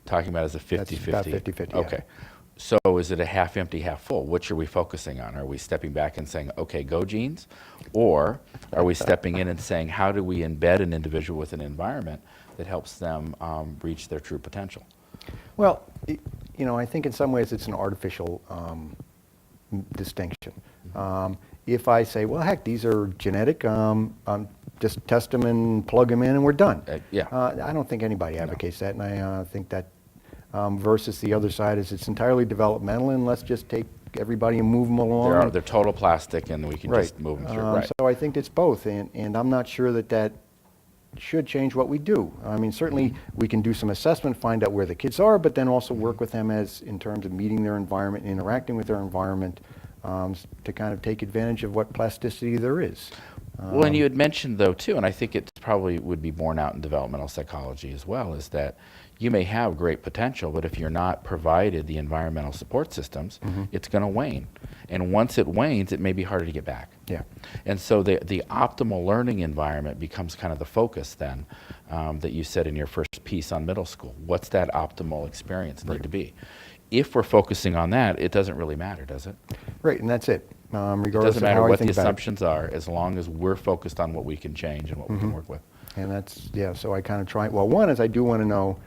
talking about as a 50-50. That's about 50-50, Okay. yeah. So is it a half empty, half full? Which are we focusing on? Are we stepping back and saying, okay, go genes? Or are we stepping in and saying, how do we embed an individual with an environment that helps them reach their true potential? Well, I think in some ways it's an artificial distinction. If I say, well, heck, these are genetic, just test them and plug them in and we're done. I don't think anybody advocates that, and I think that versus the other side is it's entirely developmental, and let's just take everybody and move them along. They're total plastic, and we can just move them through. So I think it's both, and I'm not sure that should change what we do. I mean, certainly we can do some assessment, find out where the kids are, but then also work with them as in terms of meeting their environment, interacting with their environment, to kind of take advantage of what plasticity there is. Well, and you had mentioned, though, too, and I think it probably would be borne out in developmental psychology as well, is that you may have great potential, but if you're not provided the environmental support systems, it's going to wane. And once it wanes, it may be harder to get back. Yeah. And so the optimal learning environment becomes kind of the focus then that you said in your first piece on middle school. What's that optimal experience need to be? If we're focusing on that, it doesn't really matter, does it? Right, and that's it. It Regardless doesn't of matter how I what think the about it. assumptions are, as long as we're focused on what we can change and what we can work with. And that's, so I kind of try, well, one is I do want to know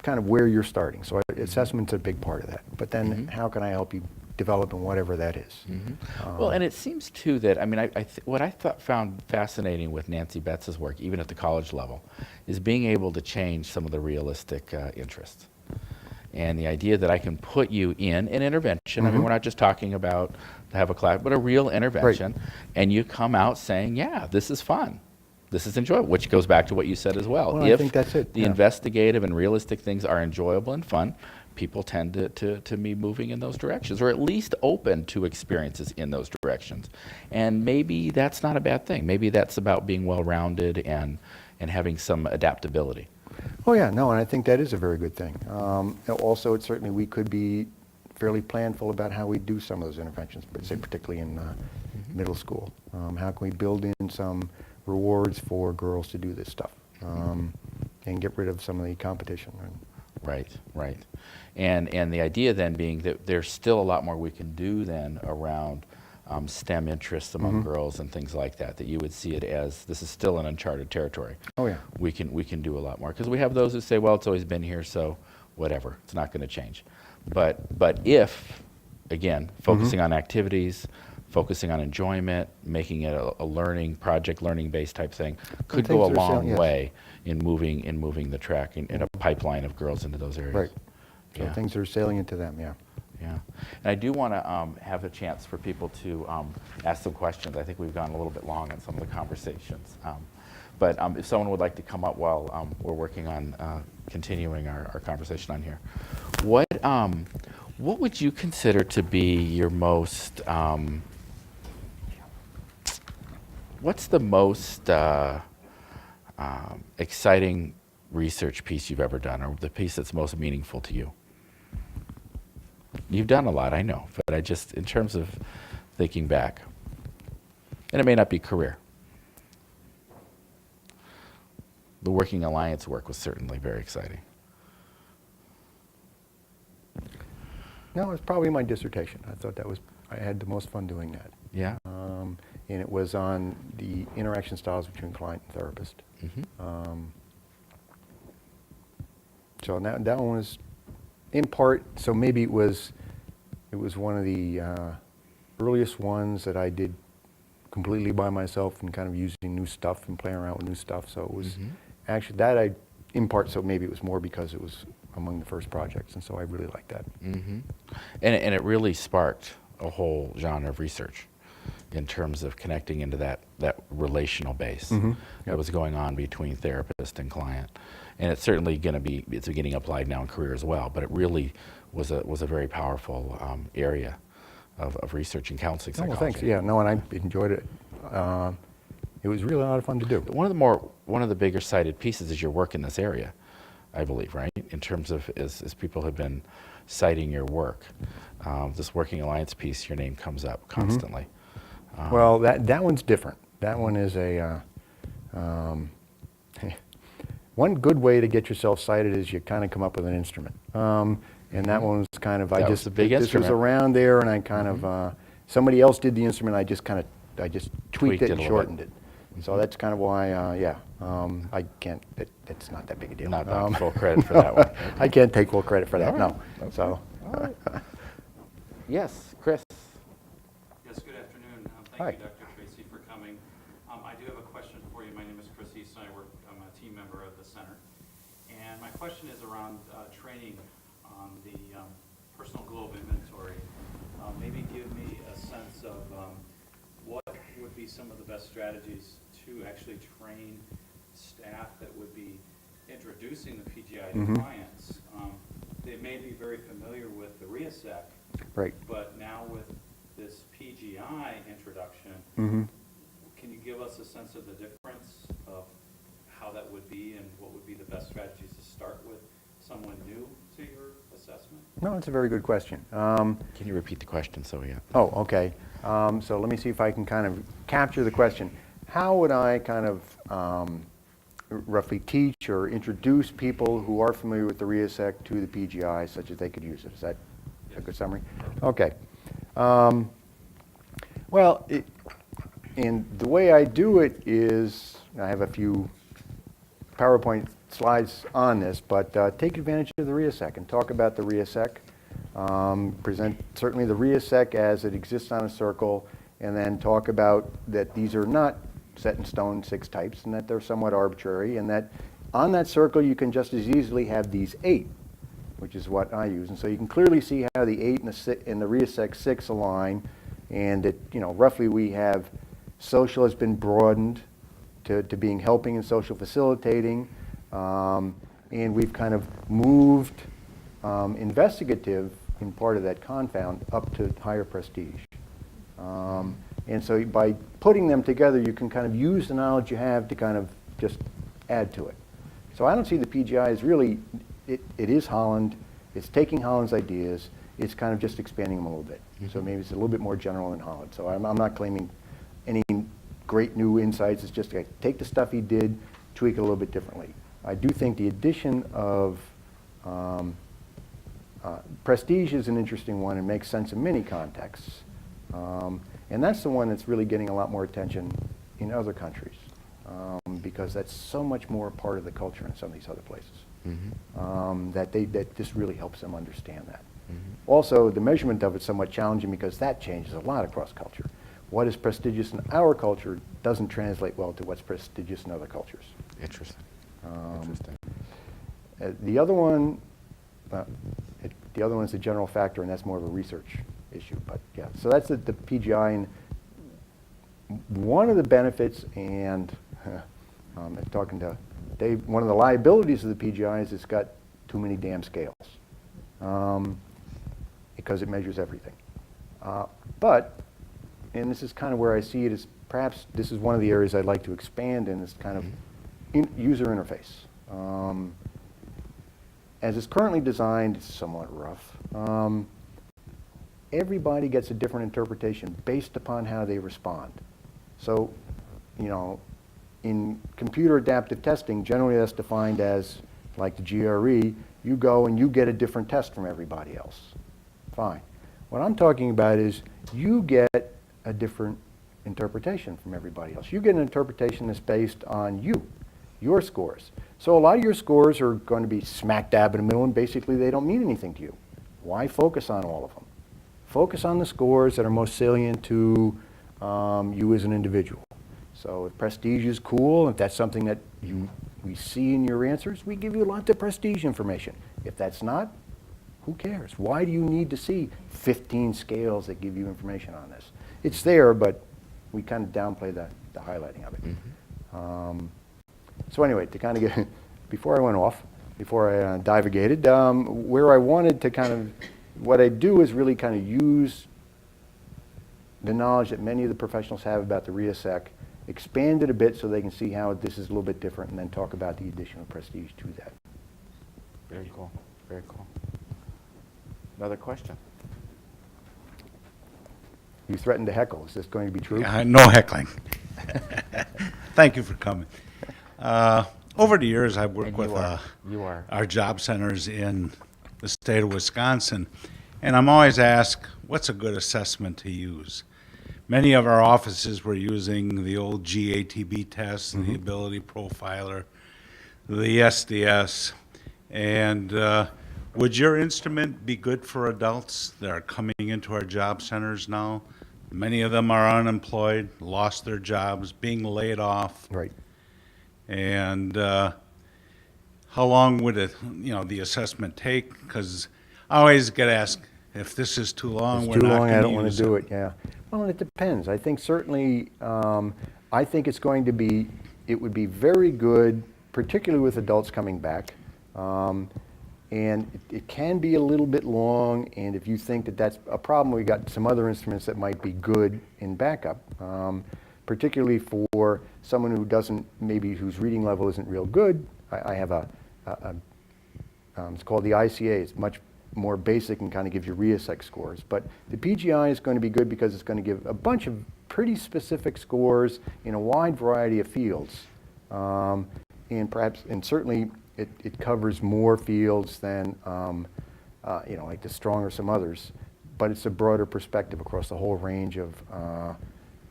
kind of where you're starting. So assessment's a big part of that. But then how can I help you develop in whatever that is? Well, and it seems too that, I mean, what I found fascinating with Nancy Betts's work, even at the college level, is being able to change some of the realistic interests. And the idea that I can put you in an intervention, I mean, we're not just talking about to have a class, but a real intervention, and you come out saying, yeah, this is fun. This is enjoyable, which goes back to what you said as well. Well, If I think that's it. the investigative and realistic things are enjoyable and fun, people tend to be moving in those directions, or at least open to experiences in those directions. And maybe that's not a bad thing. Maybe that's about being well-rounded and having some adaptability. Oh yeah, no, and I think that is a very good thing. Also, it certainly we could be fairly planful about how we do some of those interventions, but say particularly in middle school. How can we build in some rewards for girls to do this stuff and get rid of some of the competition? Right. And the idea then being that there's still a lot more we can do then around STEM interests among girls and things like that, that you would see it as this is still an uncharted territory. Oh yeah. We can do a lot more, because we have those who say, well, it's always been here, so whatever, it's not going to change. But if, again, focusing on activities, focusing on enjoyment, making it a learning, project learning based type thing, could go a long way in moving the track in a pipeline of girls into those areas. Right. So things are sailing into them, yeah. Yeah, and I do want to have a chance for people to ask some questions. I think we've gone a little bit long on some of the conversations. But if someone would like to come up while we're working on continuing our conversation on here. What would you consider to be your most, what's the most exciting research piece you've ever done, or the piece that's most meaningful to you? You've done a lot, I know, but I just, in terms of thinking back, and it may not be career. The Working Alliance work was certainly very exciting. No, it was probably my dissertation. I thought I had the most fun doing that. Yeah. And it was on the interaction styles between client and therapist. So that one was, in part, so maybe it was one of the earliest ones that I did completely by myself and kind of using new stuff and playing around with new stuff. So it was actually that in part, so maybe it was more because it was among the first projects, and so I really liked that. And it really sparked a whole genre of research in terms of connecting into that relational base that was going on between therapist and client. And it's certainly it's getting applied now in career as well, but it really was a very powerful area of research and counseling Oh, psychology. well, thanks. Yeah, no, and I enjoyed it. It was really a lot of fun to do. One of the bigger cited pieces is your work in this area, I believe, right? In terms of as people have been citing your work, this Working Alliance piece, your name comes up constantly. Well, that one's different. That one is one good way to get yourself cited is you kind of come up with an instrument. And that one was kind of, That was a big this instrument. was around there, and I kind of, somebody else did the instrument, I just tweaked it a and little shortened bit. it. So that's kind of why, I can't, it's not that big a deal. Not full credit for that one. I can't take full credit for that, All no. right. Okay. So, All right. Yes, Chris. Yes, good afternoon. Hi. Thank you, Dr. Tracey, for coming. I do have a question for you. My name is Chris Easton. I'm a team member of the center. And my question is around training on the personal globe inventory. Maybe give me a sense of what would be some of the best strategies to actually train staff that would be introducing the PGI to clients. They may be very familiar with the RIASEC, right. but now with this PGI introduction, can you give us a sense of the difference of how that would be and what would be the best strategies to start with someone new to your assessment? No, it's a very good question. Can you repeat the question so we Oh, okay. So let me see if I can kind of capture the question. How would I kind of roughly teach or introduce people who are familiar with the RIASEC to the PGI such that they could use it? Is that a good summary? Okay. Well, and the way I do it is, I have a few PowerPoint slides on this, but take advantage of the RIASEC and talk about the RIASEC. Present certainly the RIASEC as it exists on a circle, and then talk about that these are not set in stone 6 types, and that they're somewhat arbitrary, and that on that circle you can just as easily have these 8, which is what I use. And so you can clearly see how the 8 and the RIASEC 6 align, and that, roughly we have social has been broadened to being helping and social facilitating, and we've kind of moved investigative in part of that confound up to higher prestige. And so by putting them together, you can kind of use the knowledge you have to kind of just add to it. So I don't see the PGI as really, it is Holland, it's taking Holland's ideas, it's kind of just expanding them a little bit. So maybe it's a little bit more general than Holland. So I'm not claiming any great new insights, it's just like, take the stuff he did, tweak it a little bit differently. I do think the addition of prestige is an interesting one and makes sense in many contexts. And that's the one that's really getting a lot more attention in other countries, because that's so much more part of the culture in some of these other places, that this really helps them understand that. Also, the measurement of it's somewhat challenging because that changes a lot across culture. What is prestigious in our culture doesn't translate well to what's prestigious in other cultures. Interesting. The other one, is a general factor, and that's more of a research issue. But yeah, so that's the PGI. And one of the benefits, and talking to Dave, one of the liabilities of the PGI is it's got too many damn scales, because it measures everything. But, and this is kind of where I see it as perhaps this is one of the areas I'd like to expand in, is kind of user interface. As it's currently designed, it's somewhat rough. Everybody gets a different interpretation based upon how they respond. So, in computer adaptive testing, generally that's defined as, like the GRE, you go and you get a different test from everybody else. fine. What I'm talking about is you get a different interpretation from everybody else. You get an interpretation that's based on you, your scores. So a lot of your scores are going to be smack dab in the middle, and basically they don't mean anything to you. Why focus on all of them? Focus on the scores that are most salient to you as an individual. So if prestige is cool, if that's something that we see in your answers, we give you lots of prestige information. If that's not, who cares? Why do you need to see 15 scales that give you information on this? It's there, but we kind of downplay the highlighting of it. So anyway, to kind of get, before I went off, before I divagated, where I wanted to kind of, what I do is really kind of use the knowledge that many of the professionals have about the RIASEC, expand it a bit so they can see how this is a little bit different, and then talk about the additional prestige to that. Very cool. Very cool. Another question? You threatened to heckle. Is this going to be true? No heckling. Thank you for coming. Over the years, I've worked with our job centers in the state of Wisconsin, and I'm always asked, what's a good assessment to use? Many of our offices were using the old GATB test, the ability profiler, the SDS, and would your instrument be good for adults that are coming into our job centers now? Many of them are unemployed, lost their jobs, being laid off. Right. And how long would it, the assessment take? Because I always get asked, if this is too long, It's we're too not long, going I to don't want use to do it. it, yeah. Well, it depends. I think certainly, I think it's going to be, it would be very good, particularly with adults coming back. And it can be a little bit long, and if you think that that's a problem, we got some other instruments that might be good in backup, particularly for someone who doesn't, maybe whose reading level isn't real good. I have it's called the ICA. It's much more basic and kind of gives you RIASEC scores. But the PGI is going to be good because it's going to give a bunch of pretty specific scores in a wide variety of fields. And perhaps, and certainly, it covers more fields than, like the Strong or some others, but it's a broader perspective across the whole range of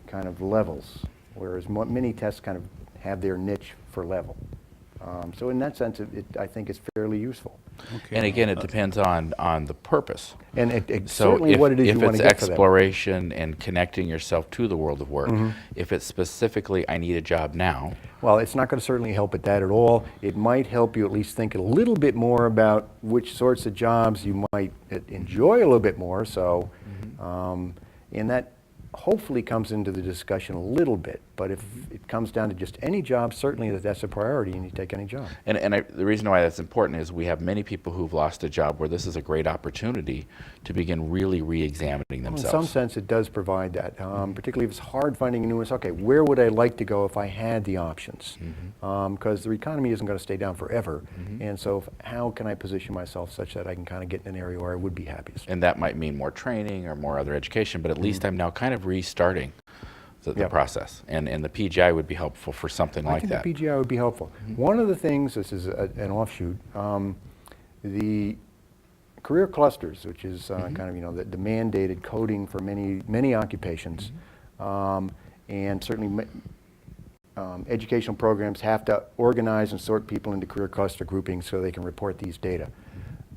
kind of levels, whereas many tests kind of have their niche for level. So in that sense, I think it's fairly useful. And again, it depends on the purpose. And So certainly what it is you want to if get it's for them. exploration and connecting yourself to the world of work, if it's specifically, I need a job now, Well, it's not going to certainly help at that at all. It might help you at least think a little bit more about which sorts of jobs you might enjoy a little bit more. So, and that hopefully comes into the discussion a little bit. But if it comes down to just any job, certainly that's a priority, and you take any job. and the reason why that's important is we have many people who've lost a job where this is a great opportunity to begin really re-examining In themselves. some sense, it does provide that, particularly if it's hard finding a new one. Okay, where would I like to go if I had the options? Because the economy isn't going to stay down forever. And so how can I position myself such that I can kind of get in an area where I would be happiest? And that might mean more training or more other education, but at least I'm now kind of restarting the Yep. process. And the PGI would be helpful for something like I that. think the PGI would be helpful. One of the things, this is an offshoot, the career clusters, which is kind of, the mandated coding for many occupations, and certainly educational programs have to organize and sort people into career cluster groupings so they can report these data.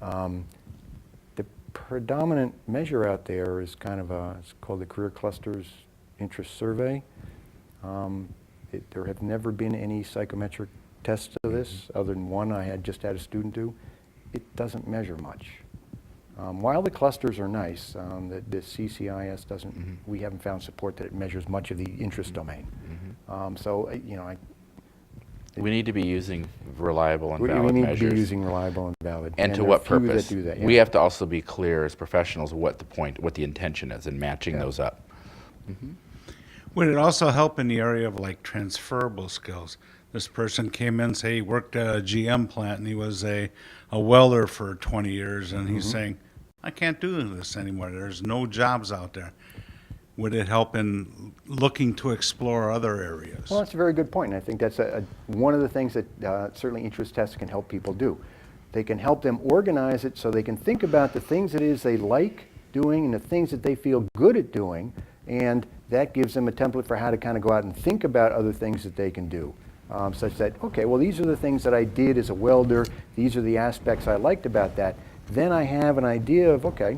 The predominant measure out there is kind of it's called the Career Clusters Interest Survey. There have never been any psychometric tests of this, other than one I just had a student do. It doesn't measure much. While the clusters are nice, the CCIS doesn't, we haven't found support that it measures much of the interest domain. So, We need to be using reliable and we valid need measures. to be using reliable and valid. And to there are what few that purpose? do that, We yeah. have to also be clear as professionals what the intention is, and matching Yeah. those up. Would it also help in the area of like transferable skills? This person came in, say he worked at a GM plant and he was a welder for 20 years and he's saying, I can't do this anymore. There's no jobs out there. Would it help in looking to explore other areas? Well, that's a very good point. And I think that's one of the things that certainly interest tests can help people do. They can help them organize it so they can think about the things it is they like doing and the things that they feel good at doing, and that gives them a template for how to kind of go out and think about other things that they can do. Such that, okay, well, these are the things that I did as a welder, these are the aspects I liked about that. Then I have an idea of, okay,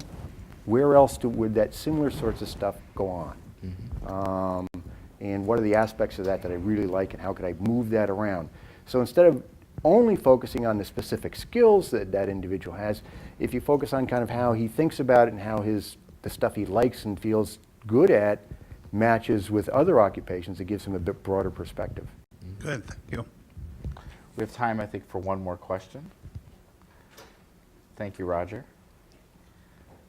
where else would that similar sorts of stuff go on? And what are the aspects of that that I really like, and how could I move that around? So instead of only focusing on the specific skills that that individual has, if you focus on kind of how he thinks about it and how the stuff he likes and feels good at matches with other occupations, it gives him a bit broader perspective. Good, thank you. We have time, I think, for one more question. Thank you, Roger.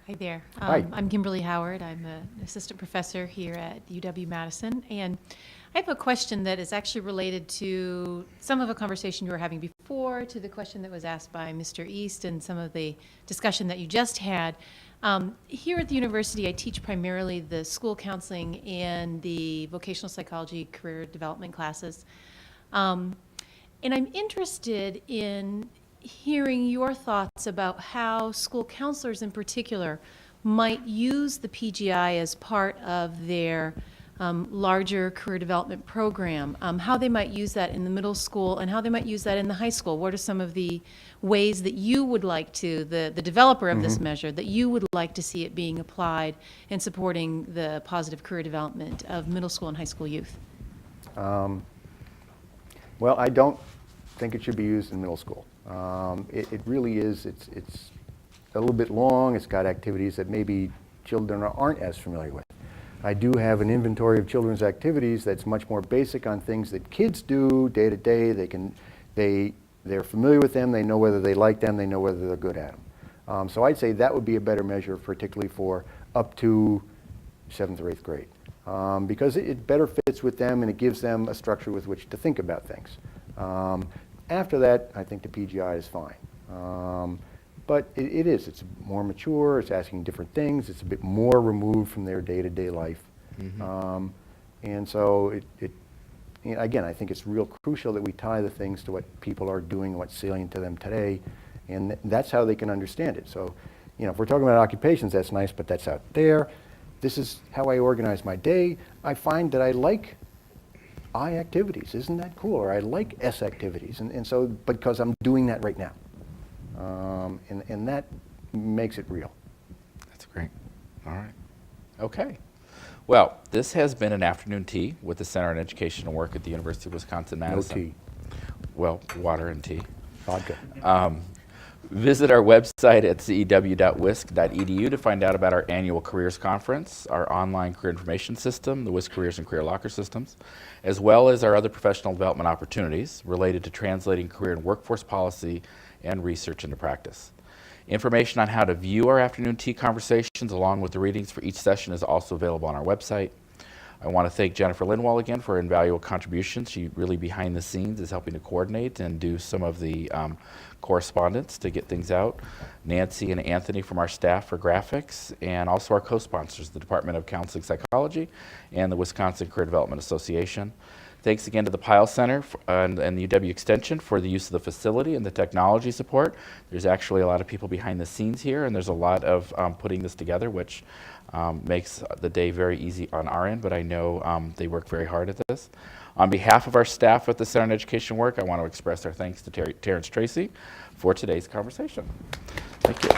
Hi there. Hi. I'm Kimberly Howard. I'm an assistant professor here at UW-Madison, and I have a question that is actually related to some of a conversation you were having before, to the question that was asked by Mr. East, and some of the discussion that you just had. Here at the university, I teach primarily the school counseling and the vocational psychology career development classes. And I'm interested in hearing your thoughts about how school counselors in particular might use the PGI as part of their larger career development program, how they might use that in the middle school and how they might use that in the high school. What are some of the ways that you would like to, the developer of this measure, that you would like to see it being applied in supporting the positive career development of middle school and high school youth? Well, I don't think it should be used in middle school. It really is, it's a little bit long, it's got activities that maybe children aren't as familiar with. I do have an inventory of children's activities that's much more basic on things that kids do day to day. They're familiar with them, they know whether they like them, they know whether they're good at them. So I'd say that would be a better measure, particularly for up to 7th or 8th grade. Because it better fits with them and it gives them a structure with which to think about things. After that, I think the PGI is fine. But it's more mature, it's asking different things, it's a bit more removed from their day-to-day life. And so again, I think it's real crucial that we tie the things to what people are doing, what's salient to them today, and that's how they can understand it. So, if we're talking about occupations, that's nice, but that's out there. This is how I organize my day. I find that I like I activities. Isn't that cool? Or I like S activities. And so, because I'm doing that right now. And that makes it real. That's great. All right. Okay. Well, this has been an afternoon tea with the Center on Education and Work at the University of Wisconsin-Madison. No tea. Well, water and tea. Vodka. Visit our website at cew.wisc.edu to find out about our annual Careers Conference, our online career information system, the WISC Careers and Career Locker systems, as well as our other professional development opportunities related to translating career and workforce policy and research into practice. Information on how to view our afternoon tea conversations along with the readings for each session is also available on our website. I want to thank Jennifer Lindwall again for her invaluable contributions. She really behind the scenes is helping to coordinate and do some of the correspondence to get things out. Nancy and Anthony from our staff for graphics, and also our co-sponsors, the Department of Counseling Psychology and the Wisconsin Career Development Association. Thanks again to the Pyle Center and the UW Extension for the use of the facility and the technology support. There's actually a lot of people behind the scenes here, and there's a lot of putting this together, which makes the day very easy on our end, but I know they work very hard at this. On behalf of our staff at the Center on Education Work, I want to express our thanks to Terrence Tracey for today's conversation. Thank you.